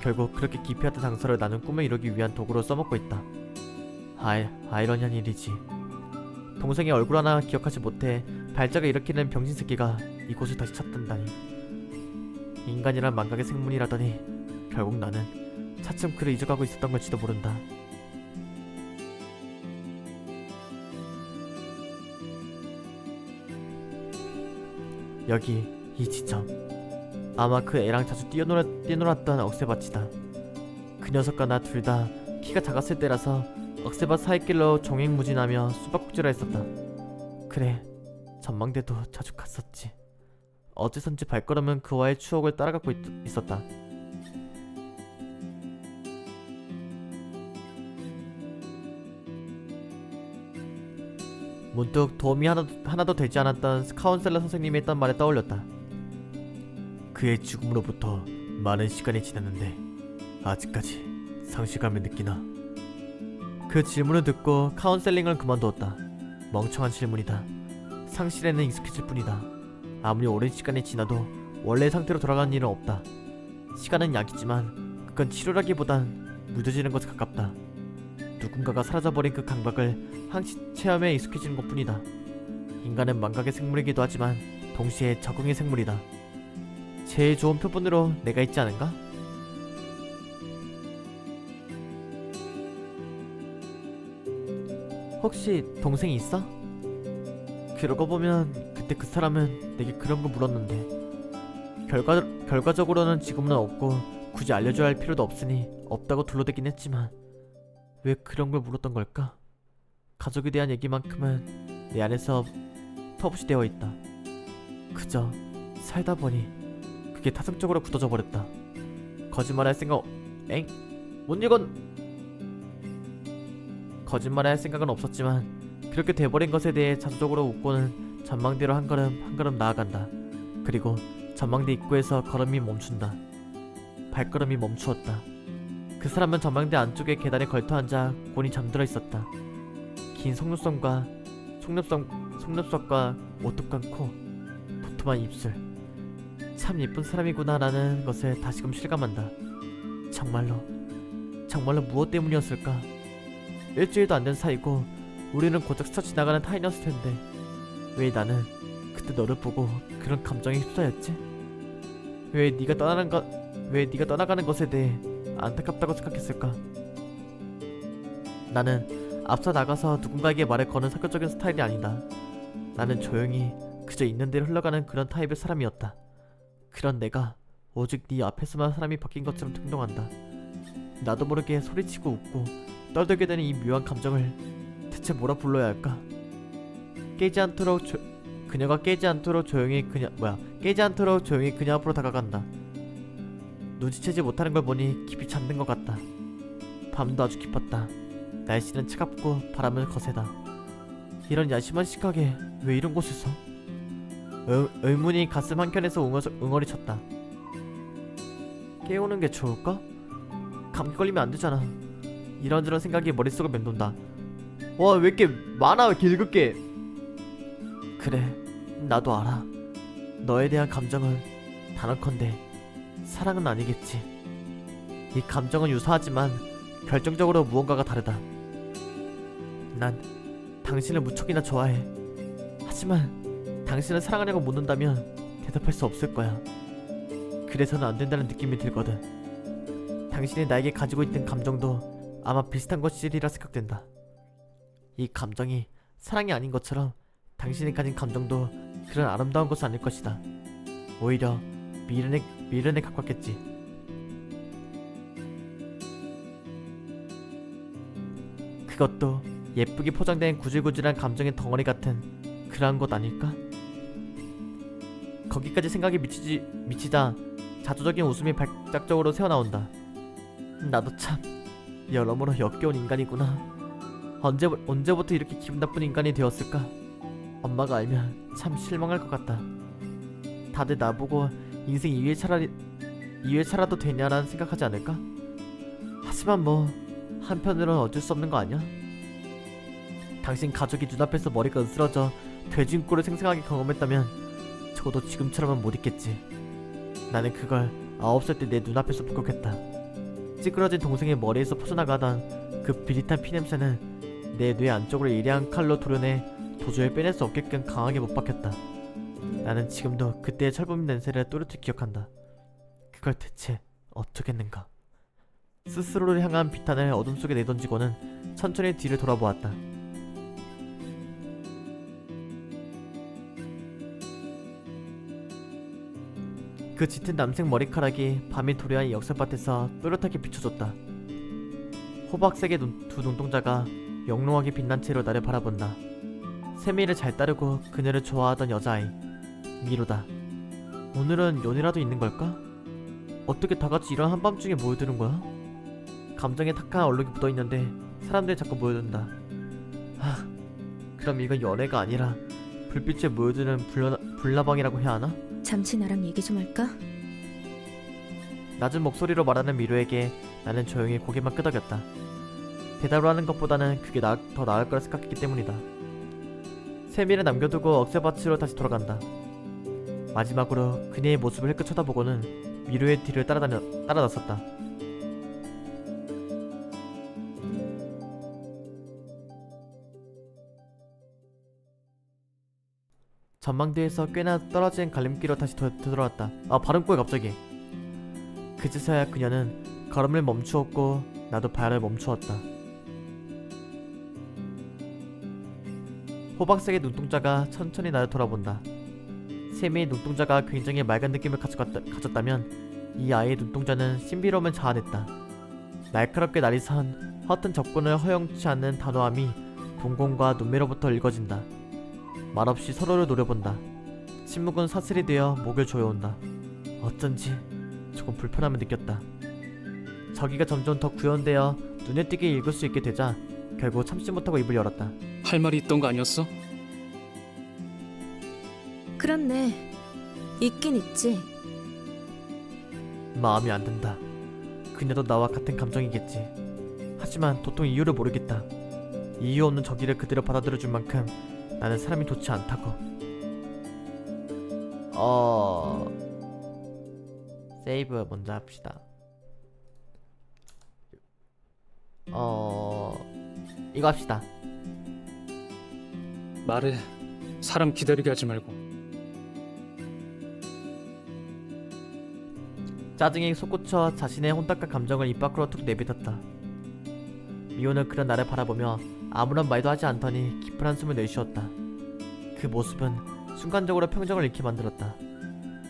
결국 그렇게 기피했던 장소를 나는 꿈을 이루기 위한 도구로 써먹고 있다. 아이러니한 일이지. 동생의 얼굴 하나 기억하지 못해 발작을 일으키는 병신 새끼가 이곳을 다시 찾던다니. 인간이란 망각의 생물이라더니 결국 나는 차츰 그를 잊어가고 있었던 걸지도 모른다. 여기 이 지점, 아마 그 애랑 자주 뛰어놀았던 억새밭이다. 그 녀석과 나 둘 다 키가 작았을 때라서 억새밭 사이길로 종횡무진하며 수박꼭질을 했었다. 그래, 전망대도 자주 갔었지. 어째선지 발걸음은 그와의 추억을 따라가고 있었다. 문득 도움이 하나도 되지 않았던 카운셀러 선생님이 했던 말에 떠올렸다. 그의 죽음으로부터 많은 시간이 지났는데 아직까지 상실감을 느끼나? 그 질문을 듣고 카운셀링을 그만두었다. 멍청한 질문이다. 상실에는 익숙해질 뿐이다. 아무리 오랜 시간이 지나도 원래 상태로 돌아가는 일은 없다. 시간은 약이지만 그건 치료라기보단 무뎌지는 것에 가깝다. 누군가가 사라져버린 그 감각을 항시 체험에 익숙해지는 것뿐이다. 인간은 망각의 생물이기도 하지만 동시에 적응의 생물이다. 제일 좋은 표본으로 내가 있지 않은가? 혹시 동생이 있어? 그러고 보면 그때 그 사람은 내게 그런 거 물었는데 결과적으로는 지금은 없고 굳이 알려줘야 할 필요도 없으니 없다고 둘러대긴 했지만 왜 그런 걸 물었던 걸까? 가족에 대한 얘기만큼은 내 안에서 터부시 되어 있다. 그저 살다 보니 그게 타성적으로 굳어져 버렸다. 거짓말할 생각 못 읽은 거짓말할 생각은 없었지만 그렇게 돼버린 것에 대해 자주적으로 웃고는 전망대로 한 걸음 나아간다. 그리고 전망대 입구에서 걸음이 멈춘다. 발걸음이 멈추었다. 그 사람은 전망대 안쪽에 계단에 걸터앉아 곤히 잠들어 있었다. 긴 속눈썹과 오뚝한 코, 도톰한 입술. 참 예쁜 사람이구나 라는 것을 다시금 실감한다. 정말로 무엇 때문이었을까? 일주일도 안 된 사이고 우리는 고작 스쳐 지나가는 타인이었을 텐데 왜 나는 그때 너를 보고 그런 감정에 휩싸였지? 왜 네가 떠나가는 것에 대해 안타깝다고 생각했을까? 나는 앞서 나가서 누군가에게 말을 거는 성격적인 스타일이 아니다. 나는 조용히 그저 있는 대로 흘러가는 그런 타입의 사람이었다. 그런 내가 오직 네 앞에서만 사람이 바뀐 것처럼 행동한다. 나도 모르게 소리치고 웃고 떨들게 되는 이 묘한 감정을 대체 뭐라 불러야 할까? 그녀가 깨지 않도록 조용히 그녀 앞으로 다가간다. 눈치채지 못하는 걸 보니 깊이 잠든 것 같다. 밤도 아주 깊었다. 날씨는 차갑고 바람은 거세다. 이런 야심한 시각에 왜 이런 곳에서? 의문이 가슴 한켠에서 웅얼이쳤다. 깨우는 게 좋을까? 감기 걸리면 안 되잖아. 이런저런 생각이 머릿속을 맴돈다. 와, 왜 이렇게 많아, 길급게. 그래, 나도 알아. 너에 대한 감정은 단언컨대 사랑은 아니겠지. 이 감정은 유사하지만 결정적으로 무언가가 다르다. 난 당신을 무척이나 좋아해. 하지만 당신을 사랑하냐고 묻는다면 대답할 수 없을 거야. 그래서는 안 된다는 느낌이 들거든. 당신이 나에게 가지고 있던 감정도 아마 비슷한 것이리라 생각된다. 이 감정이 사랑이 아닌 것처럼 당신이 가진 감정도 그런 아름다운 것은 아닐 것이다. 오히려 미련에 가깝겠지. 그것도 예쁘게 포장된 구질구질한 감정의 덩어리 같은 그러한 것 아닐까? 거기까지 생각이 미치자 자조적인 웃음이 발작적으로 새어나온다. 나도 참 여러모로 역겨운 인간이구나. 언제부터 이렇게 기분 나쁜 인간이 되었을까? 엄마가 알면 참 실망할 것 같다. 다들 나보고 인생 2회차라도 되냐라는 생각하지 않을까? 하지만 뭐 한편으로는 어쩔 수 없는 거 아니야? 당신 가족이 눈앞에서 머리가 으스러져 돼지인꼬를 생생하게 경험했다면 적어도 지금처럼은 못 있겠지. 나는 그걸 9살 때 내 눈앞에서 목격했다. 찌그러진 동생의 머리에서 퍼져나가던 그 비릿한 피냄새는 내 뇌 안쪽으로 예리한 칼로 도려내 도저히 빼낼 수 없게끔 강하게 못 박혔다. 나는 지금도 그때의 철분 냄새를 또렷이 기억한다. 그걸 대체 어쩌겠는가. 스스로를 향한 비탄을 어둠 속에 내던지고는 천천히 뒤를 돌아보았다. 그 짙은 남색 머리카락이 밤이 도래한 역살밭에서 또렷하게 비춰졌다. 호박색의 두 눈동자가 영롱하게 빛난 채로 나를 바라본다. 세미를 잘 따르고 그녀를 좋아하던 여자아이 미로다. 오늘은 연이라도 있는 걸까? 어떻게 다같이 이런 한밤중에 모여드는 거야? 감정에 탁한 얼룩이 묻어있는데 사람들이 자꾸 모여든다. 그럼 이건 연애가 아니라 불빛에 모여드는 불나방이라고 해야 하나? 잠시 나랑 얘기 좀 할까? 낮은 목소리로 말하는 미로에게 나는 조용히 고개만 끄덕였다. 대답을 하는 것보다는 그게 더 나을 거라 생각했기 때문이다. 세미를 남겨두고 억새밭으로 다시 돌아간다. 마지막으로 그녀의 모습을 힐끗 쳐다보고는 미로의 뒤를 따라 나섰다. 전망대에서 꽤나 떨어진 갈림길로 다시 되돌아왔다. 발음꼬여 갑자기. 그제서야 그녀는 걸음을 멈추었고 나도 발을 멈추었다. 호박색의 눈동자가 천천히 나를 돌아본다. 세미의 눈동자가 굉장히 맑은 느낌을 가졌다면 이 아이의 눈동자는 신비로움을 자아냈다. 날카롭게 날이 선 허튼 접근을 허용치 않는 단호함이 동공과 눈매로부터 읽어진다. 말없이 서로를 노려본다. 침묵은 사슬이 되어 목을 조여온다. 어쩐지 조금 불편함을 느꼈다. 저기가 점점 더 구현되어 눈에 띄게 읽을 수 있게 되자 결국 참지 못하고 입을 열었다. 할 말이 있던 거 아니었어? 그렇네. 있긴 있지. 마음이 안 든다. 그녀도 나와 같은 감정이겠지. 하지만 도통 이유를 모르겠다. 이유 없는 저기를 그대로 받아들여줄 만큼 나는 사람이 좋지 않다고. 세이브 먼저 합시다. 이거 합시다. 말해. 사람 기다리게 하지 말고. 짜증이 솟구쳐 자신의 혼탁한 감정을 입 밖으로 툭 내뱉었다. 미호는 그런 나를 바라보며 아무런 말도 하지 않더니 깊은 한숨을 내쉬었다. 그 모습은 순간적으로 평정을 잃게 만들었다.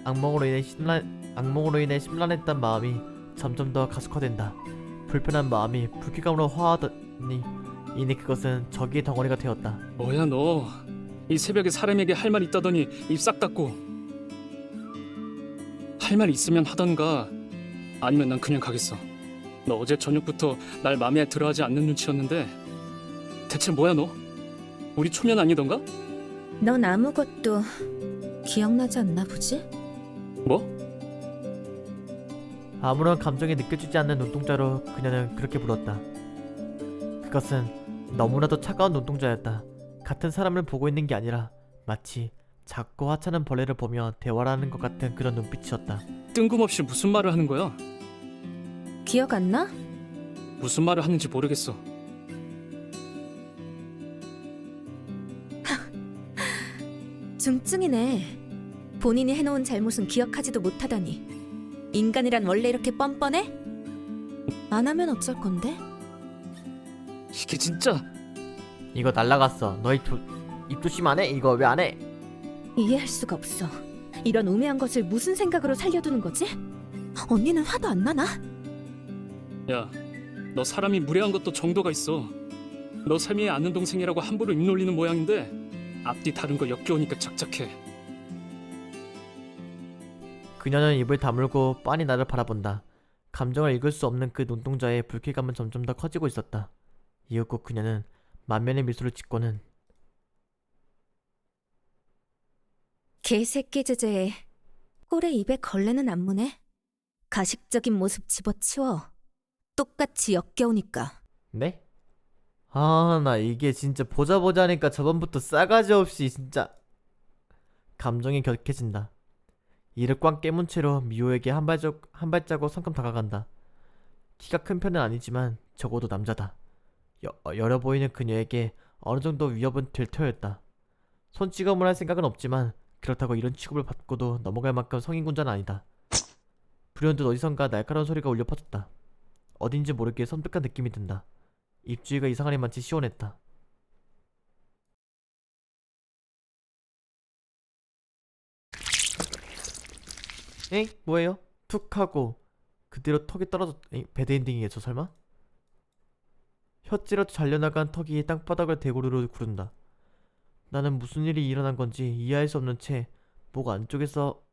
악몽으로 인해 심란했던 마음이 점점 더 가속화된다. 불편한 마음이 불쾌감으로 화하더니 이내 그것은 저기의 덩어리가 되었다. 뭐야 너. 이 새벽에 사람에게 할 말 있다더니 입 싹 닫고. 할 말 있으면 하던가 아니면 난 그냥 가겠어. 너 어제 저녁부터 날 맘에 들어하지 않는 눈치였는데 대체 뭐야 너? 우리 초면 아니던가? 넌 아무것도 기억나지 않나 보지? 뭐? 아무런 감정이 느껴지지 않는 눈동자로 그녀는 그렇게 불었다. 그것은 너무나도 차가운 눈동자였다. 같은 사람을 보고 있는 게 아니라 마치 작고 하찮은 벌레를 보며 대화를 하는 것 같은 그런 눈빛이었다. 뜬금없이 무슨 말을 하는 거야? 기억 안 나? 무슨 말을 하는지 모르겠어. 중증이네. 본인이 해놓은 잘못은 기억하지도 못하다니. 인간이란 원래 이렇게 뻔뻔해? 안 하면 어쩔 건데? 이게 진짜 이거 날라갔어. 너희 입 조심 안 해? 이거 왜 안 해? 이해할 수가 없어. 이런 우매한 것을 무슨 생각으로 살려두는 거지? 언니는 화도 안 나나? 야, 너 사람이 무례한 것도 정도가 있어. 너 삶이 아는 동생이라고 함부로 입 놀리는 모양인데 앞뒤 다른 거 엮여오니까 착착해. 그녀는 입을 다물고 빤히 나를 바라본다. 감정을 읽을 수 없는 그 눈동자의 불쾌감은 점점 더 커지고 있었다. 이윽고 그녀는 만면의 미소를 짓고는 개새끼 주제에 꼴에 입에 걸레는 안 무네. 가식적인 모습 집어치워. 똑같이 역겨우니까. 네? 아, 나 이게 진짜 보자 하니까 저번부터 싸가지 없이 진짜 감정이 격해진다. 이를 꽉 깨문 채로 미호에게 한 발자국 성큼 다가간다. 키가 큰 편은 아니지만 적어도 남자다. 여려 보이는 그녀에게 어느 정도 위협은 될 터였다. 손찌검을 할 생각은 없지만 그렇다고 이런 취급을 받고도 넘어갈 만큼 성인군자는 아니다. 불현듯 어디선가 날카로운 소리가 울려 퍼졌다. 어딘지 모르게 섬뜩한 느낌이 든다. 입주위가 이상하니 마치 시원했다. 에이? 뭐예요? 툭 하고 그대로 턱이 떨어졌... 에이? 배드엔딩이겠죠 설마? 혀찌러 잘려나간 턱이 땅바닥을 대고루로 구른다. 나는 무슨 일이 일어난 건지 이해할 수 없는 채 목 안쪽에서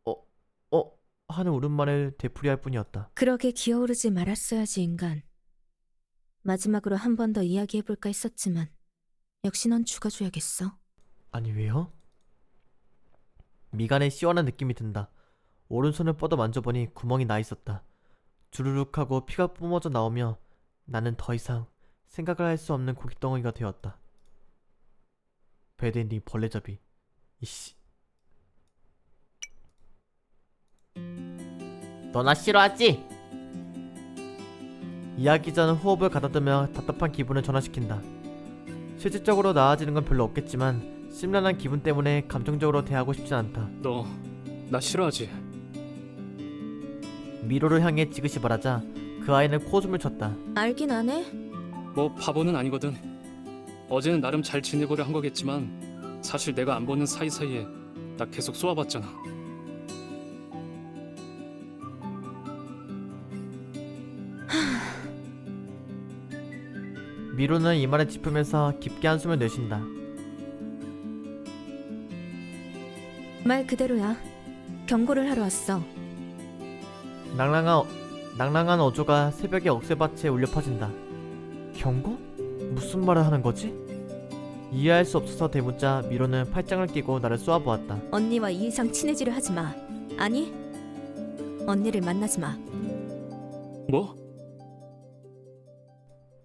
하는 울음만을 되풀이할 뿐이었다. 그러게 기어오르지 말았어야지 인간. 마지막으로 한 번 더 이야기해볼까 했었지만 역시 넌 죽어줘야겠어. 아니 왜요? 미간에 시원한 느낌이 든다. 오른손을 뻗어 만져보니 구멍이 나 있었다. 주르륵 하고 피가 뿜어져 나오며 나는 더 이상 생각을 할 수 없는 고깃덩어리가 되었다. 배드엔딩 벌레잡이. 이씨. 너나 싫어하지? 이야기 전 호흡을 가다듬며 답답한 기분을 전환시킨다. 실질적으로 나아지는 건 별로 없겠지만 심란한 기분 때문에 감정적으로 대하고 싶진 않다. 너 나 싫어하지? 미로를 향해 지그시 말하자 그 아이는 코웃음을 쳤다. 알긴 안 해? 뭐 바보는 아니거든. 어제는 나름 잘 지내보려 한 거겠지만 사실 내가 안 보는 사이사이에 나 계속 쏘아봤잖아. 미로는 이마를 짚으면서 깊게 한숨을 내쉰다. 말 그대로야. 경고를 하러 왔어. 낭랑한 어조가 새벽의 억새밭에 울려 퍼진다. 경고? 무슨 말을 하는 거지? 이해할 수 없어서 대묻자 미로는 팔짱을 끼고 나를 쏘아보았다. 언니와 이 이상 친해지려 하지 마. 아니, 언니를 만나지 마. 뭐?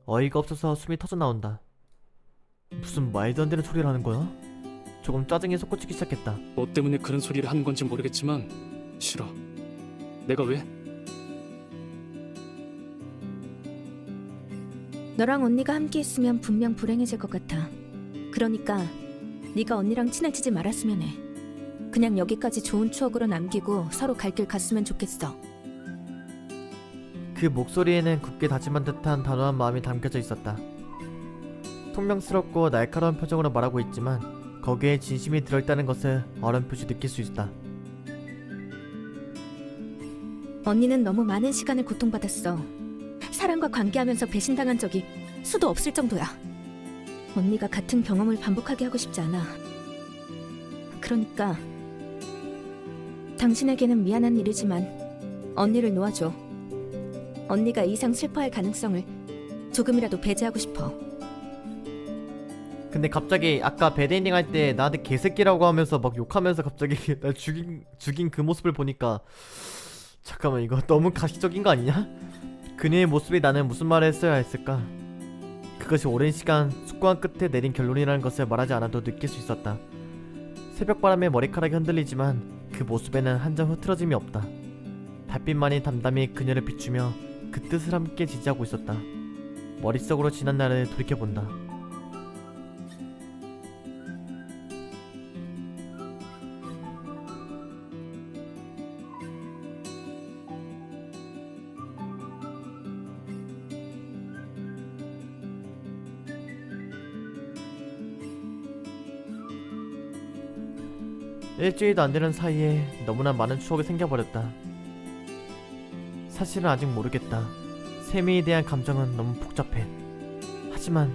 어이가 없어서 숨이 터져 나온다. 무슨 말도 안 되는 소리를 하는 거야? 조금 짜증이 솟구치기 시작했다. 뭐 때문에 그런 소리를 하는 건지 모르겠지만 싫어. 내가 왜? 너랑 언니가 함께 있으면 분명 불행해질 것 같아. 그러니까 네가 언니랑 친해지지 말았으면 해. 그냥 여기까지 좋은 추억으로 남기고 서로 갈 길 갔으면 좋겠어. 그 목소리에는 굳게 다짐한 듯한 단호한 마음이 담겨져 있었다. 퉁명스럽고 날카로운 표정으로 말하고 있지만 거기에 진심이 들어있다는 것을 어렴풋이 느낄 수 있다. 언니는 너무 많은 시간을 고통받았어. 사람과 관계하면서 배신당한 적이 수도 없을 정도야. 언니가 같은 경험을 반복하게 하고 싶지 않아. 그러니까 당신에게는 미안한 일이지만 언니를 놓아줘. 언니가 이상 슬퍼할 가능성을 조금이라도 배제하고 싶어. 근데 갑자기 아까 배드엔딩 할 때 나한테 개새끼라고 하면서 막 욕하면서 갑자기 날 죽인 그 모습을 보니까 잠깐만, 이거 너무 가식적인 거 아니냐? 그녀의 모습에 나는 무슨 말을 했어야 했을까? 그것이 오랜 시간 숙고한 끝에 내린 결론이라는 것을 말하지 않아도 느낄 수 있었다. 새벽바람에 머리카락이 흔들리지만 그 모습에는 한 점 흐트러짐이 없다. 달빛만이 담담히 그녀를 비추며 그 뜻을 함께 지지하고 있었다. 머릿속으로 지난 날을 돌이켜본다. 일주일도 안 되는 사이에 너무나 많은 추억이 생겨버렸다. 사실은 아직 모르겠다. 세미에 대한 감정은 너무 복잡해. 하지만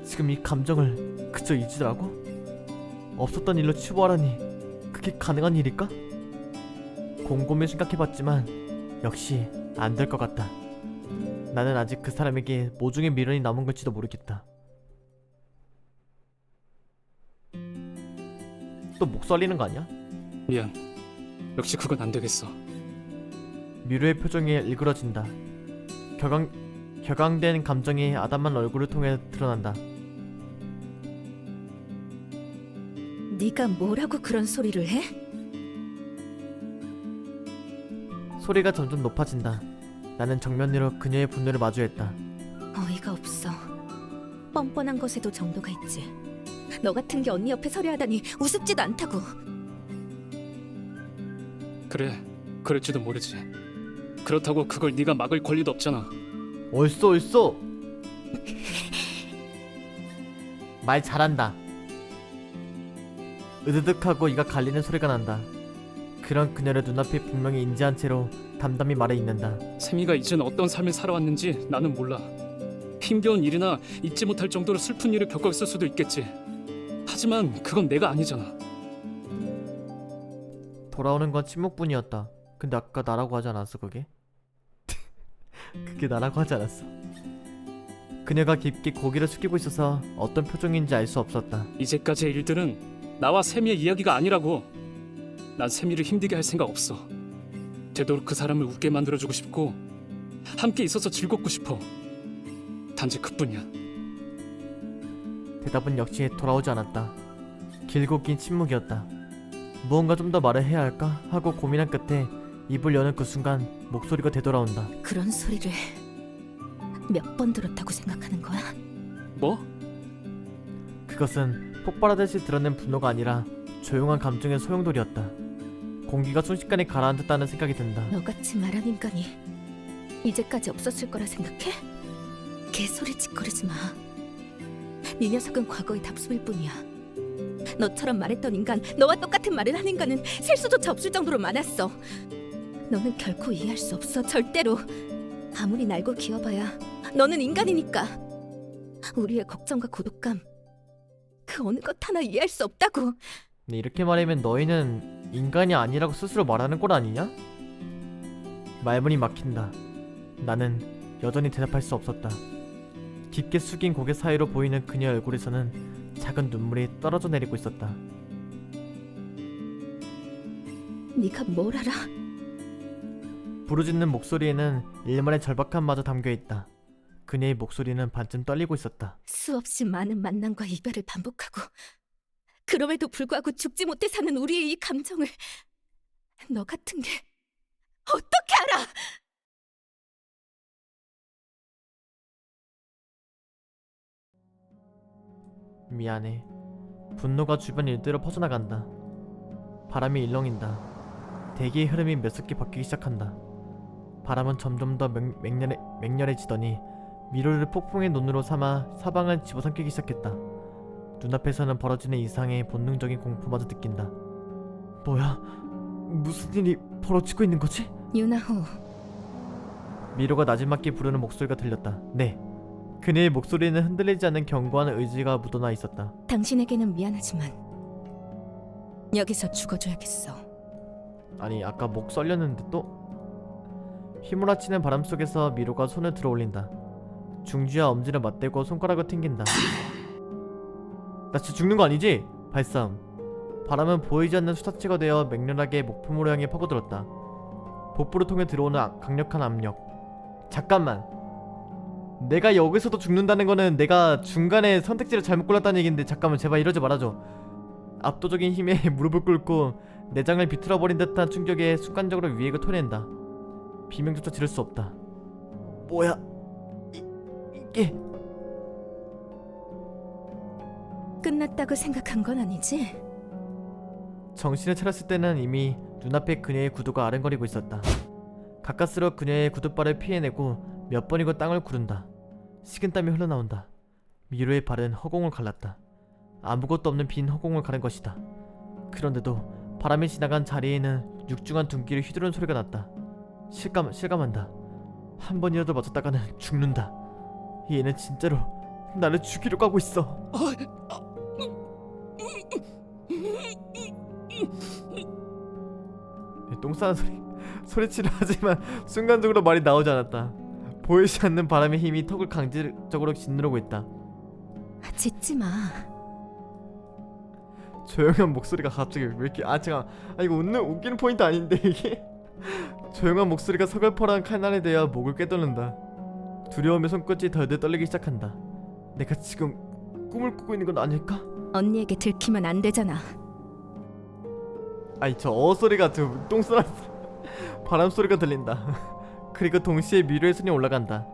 지금 이 감정을 그저 잊으라고? 없었던 일로 치부하라니 그게 가능한 일일까? 곰곰이 생각해봤지만 역시 안 될 것 같다. 나는 아직 그 사람에게 모종의 미련이 남은 걸지도 모르겠다. 또 목 설리는 거 아니야? 미안. 역시 그건 안 되겠어. 미루의 표정이 일그러진다. 격앙된 감정이 아담한 얼굴을 통해 드러난다. 네가 뭐라고 그런 소리를 해? 소리가 점점 높아진다. 나는 정면으로 그녀의 분노를 마주했다. 어이가 없어. 뻔뻔한 것에도 정도가 있지. 너 같은 게 언니 옆에 서려 하다니 우습지도 않다고. 그래, 그럴지도 모르지. 그렇다고 그걸 네가 막을 권리도 없잖아. 옳소. 말 잘한다. 으드득하고 이가 갈리는 소리가 난다. 그런 그녀를 눈앞에 분명히 인지한 채로 담담히 말해 있는다. 세미가 이젠 어떤 삶을 살아왔는지 나는 몰라. 힘겨운 일이나 잊지 못할 정도로 슬픈 일을 겪었을 수도 있겠지. 하지만 그건 내가 아니잖아. 돌아오는 건 침묵뿐이었다. 근데 아까 나라고 하지 않았어 그게? 그게 나라고 하지 않았어. 그녀가 깊게 고개를 숙이고 있어서 어떤 표정인지 알 수 없었다. 이제까지의 일들은 나와 세미의 이야기가 아니라고. 난 세미를 힘들게 할 생각 없어. 되도록 그 사람을 웃게 만들어주고 싶고 함께 있어서 즐겁고 싶어. 단지 그뿐이야. 대답은 역시 돌아오지 않았다. 길고 긴 침묵이었다. 무언가 좀 더 말을 해야 할까 하고 고민한 끝에 입을 여는 그 순간 목소리가 되돌아온다. 그런 소리를 몇 번 들었다고 생각하는 거야? 뭐? 그것은 폭발하듯이 드러낸 분노가 아니라 조용한 감정의 소용돌이였다. 공기가 순식간에 가라앉았다는 생각이 든다. 너같이 말한 인간이 이제까지 없었을 거라 생각해? 개소리 짓거리지 마. 네 녀석은 과거의 답습일 뿐이야. 너처럼 말했던 인간, 너와 똑같은 말을 한 인간은 셀 수조차 없을 정도로 많았어. 너는 결코 이해할 수 없어, 절대로. 아무리 날고 기어봐야 너는 인간이니까. 우리의 걱정과 고독감, 그 어느 것 하나 이해할 수 없다고. 근데 이렇게 말하면 너희는 인간이 아니라고 스스로 말하는 꼴 아니냐? 말문이 막힌다. 나는 여전히 대답할 수 없었다. 깊게 숙인 고개 사이로 보이는 그녀의 얼굴에서는 작은 눈물이 떨어져 내리고 있었다. 네가 뭘 알아? 부르짖는 목소리에는 일말의 절박함마저 담겨있다. 그녀의 목소리는 반쯤 떨리고 있었다. 수없이 많은 만남과 이별을 반복하고 그럼에도 불구하고 죽지 못해 사는 우리의 이 감정을 너 같은 게 어떻게 알아? 미안해. 분노가 주변 일대로 퍼져나간다. 바람이 일렁인다. 대기의 흐름이 몇습기 바뀌기 시작한다. 바람은 점점 더 맹렬해지더니 미로를 폭풍의 눈으로 삼아 사방을 집어삼키기 시작했다. 눈앞에서는 벌어지는 이상의 본능적인 공포마저 느낀다. 뭐야? 무슨 일이 벌어지고 있는 거지? 유나호, 미로가 나지막히 부르는 목소리가 들렸다. 네. 그녀의 목소리는 흔들리지 않는 견고한 의지가 묻어나 있었다. 당신에게는 미안하지만 여기서 죽어줘야겠어. 아니 아까 목 썰렸는데 또? 휘몰아치는 바람 속에서 미로가 손을 들어 올린다. 중지와 엄지를 맞대고 손가락을 튕긴다. 나 진짜 죽는 거 아니지? 발싸움. 바람은 보이지 않는 수사체가 되어 맹렬하게 목표물을 향해 파고들었다. 복부를 통해 들어오는 강력한 압력. 잠깐만. 내가 여기서도 죽는다는 거는 내가 중간에 선택지를 잘못 골랐다는 얘긴데, 잠깐만 제발 이러지 말아줘. 압도적인 힘에 무릎을 꿇고 내장을 비틀어버린 듯한 충격에 순간적으로 위액을 토해낸다. 비명조차 지를 수 없다. 뭐야 이게. 끝났다고 생각한 건 아니지? 정신을 차렸을 때는 이미 눈앞에 그녀의 구두가 아른거리고 있었다. 가까스로 그녀의 구두발을 피해내고 몇 번이고 땅을 구른다. 식은땀이 흘러나온다. 미로의 발은 허공을 갈랐다. 아무것도 없는 빈 허공을 가른 것이다. 그런데도 바람이 지나간 자리에는 육중한 둔기를 휘두르는 소리가 났다. 실감한다. 한 번이라도 맞았다가는 죽는다. 얘는 진짜로 나를 죽이려고 하고 있어. 똥 싸는 소리치려 하지만 순간적으로 말이 나오지 않았다. 보이지 않는 바람의 힘이 턱을 강제적으로 짓누르고 있다. 짖지 마. 조용한 목소리가 갑자기 왜 이렇게 이거 웃기는 포인트 아닌데 이게. 조용한 목소리가 서글퍼런 칼날에 대어 목을 꿰뚫는다. 두려움에 손끝이 덜덜 떨리기 시작한다. 내가 지금 꿈을 꾸고 있는 건 아닐까? 언니에게 들키면 안 되잖아. 아니 저 어소리가 저 똥소리 바람 소리가 들린다. 그리고 동시에 미로의 손이 올라간다.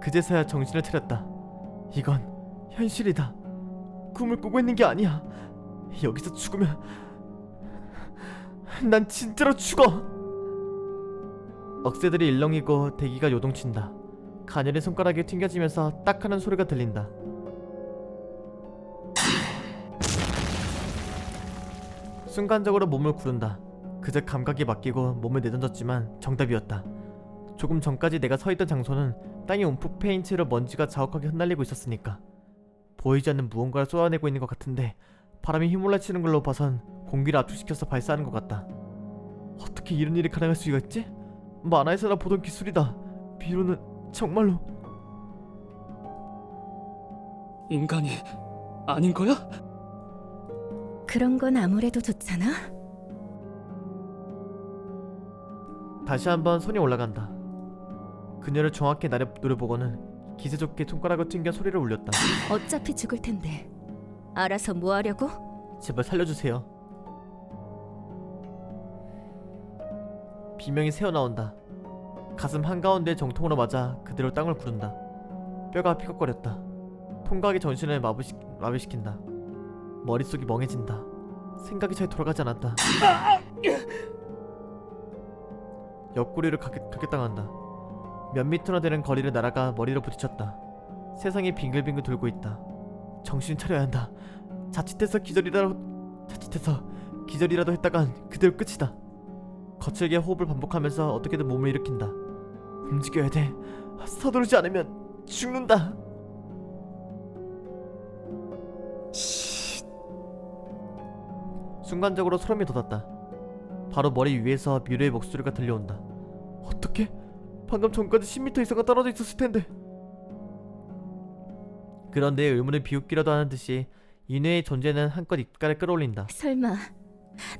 그제서야 정신을 차렸다. 이건 현실이다. 꿈을 꾸고 있는 게 아니야. 여기서 죽으면 난 진짜로 죽어. 억새들이 일렁이고 대기가 요동친다. 가녀린 손가락이 튕겨지면서 딱 하는 소리가 들린다. 순간적으로 몸을 구른다. 그저 감각이 맡기고 몸을 내던졌지만 정답이었다. 조금 전까지 내가 서있던 장소는 땅이 움푹 패인 채로 먼지가 자욱하게 흩날리고 있었으니까. 보이지 않는 무언가를 쏟아내고 있는 것 같은데 바람이 휘몰아치는 걸로 봐선 공기를 압축시켜서 발사하는 것 같다. 어떻게 이런 일이 가능할 수가 있지? 만화에서나 보던 기술이다. 미로는 정말로 인간이 아닌 거야? 그런 건 아무래도 좋잖아. 다시 한번 손이 올라간다. 그녀를 정확히 노려보고는 기세좋게 손가락을 튕겨 소리를 울렸다. 어차피 죽을 텐데 알아서 뭐 하려고? 제발 살려주세요. 비명이 새어나온다. 가슴 한가운데 정통으로 맞아 그대로 땅을 구른다. 뼈가 피걱거렸다. 통각이 정신을 마비시킨다. 머릿속이 멍해진다. 생각이 잘 돌아가지 않았다. 옆구리를 가격당한다. 몇 미터나 되는 거리를 날아가 머리로 부딪혔다. 세상이 빙글빙글 돌고 있다. 정신 차려야 한다. 자칫해서 기절이라도 했다간 그대로 끝이다. 거칠게 호흡을 반복하면서 어떻게든 몸을 일으킨다. 움직여야 돼. 서두르지 않으면 죽는다. 순간적으로 소름이 돋았다. 바로 머리 위에서 미르의 목소리가 들려온다. 어떻게? 방금 전까지 10m 이상은 떨어져 있었을 텐데. 그런데 의문을 비웃기라도 하는 듯이 이뇌의 존재는 한껏 입가를 끌어올린다. 설마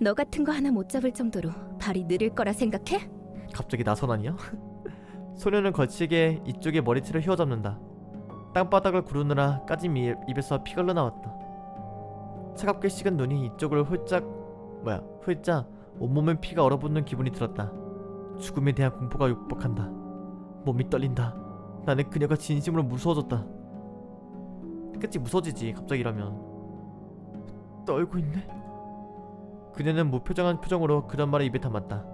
너 같은 거 하나 못 잡을 정도로 발이 느릴 거라 생각해? 갑자기 나선 아니야? 소녀는 거칠게 이쪽에 머리채를 휘어잡는다. 땅바닥을 구르느라 까진 입에서 피가 흘러나왔다. 차갑게 식은 눈이 이쪽을 훌쩍 온몸에 피가 얼어붙는 기분이 들었다. 죽음에 대한 공포가 육박한다. 몸이 떨린다. 나는 그녀가 진심으로 무서워졌다. 그치, 무서워지지 갑자기 이러면. 떨고 있네? 그녀는 무표정한 표정으로 그런 말을 입에 담았다.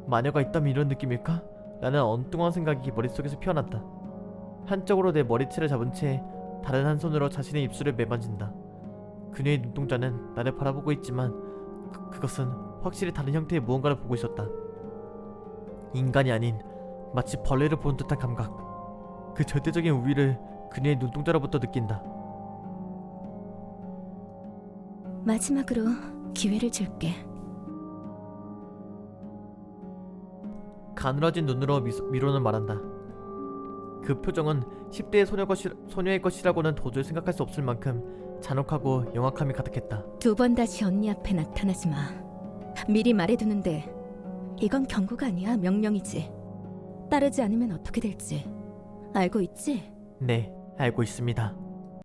마녀가 있다면 이런 느낌일까? 라는 엉뚱한 생각이 머릿속에서 피어났다. 한쪽으로 내 머리채를 잡은 채 다른 한 손으로 자신의 입술을 매만진다. 그녀의 눈동자는 나를 바라보고 있지만 그것은 확실히 다른 형태의 무언가를 보고 있었다. 인간이 아닌 마치 벌레를 보는 듯한 감각. 그 절대적인 우위를 그녀의 눈동자로부터 느낀다. 마지막으로 기회를 줄게. 가늘어진 눈으로 미로는 말한다. 그 표정은 10대의 소녀의 것이라고는 도저히 생각할 수 없을 만큼 잔혹하고 영악함이 가득했다. 2번 다시 언니 앞에 나타나지 마. 미리 말해두는데 이건 경고가 아니야, 명령이지. 따르지 않으면 어떻게 될지 알고 있지? 네, 알고 있습니다.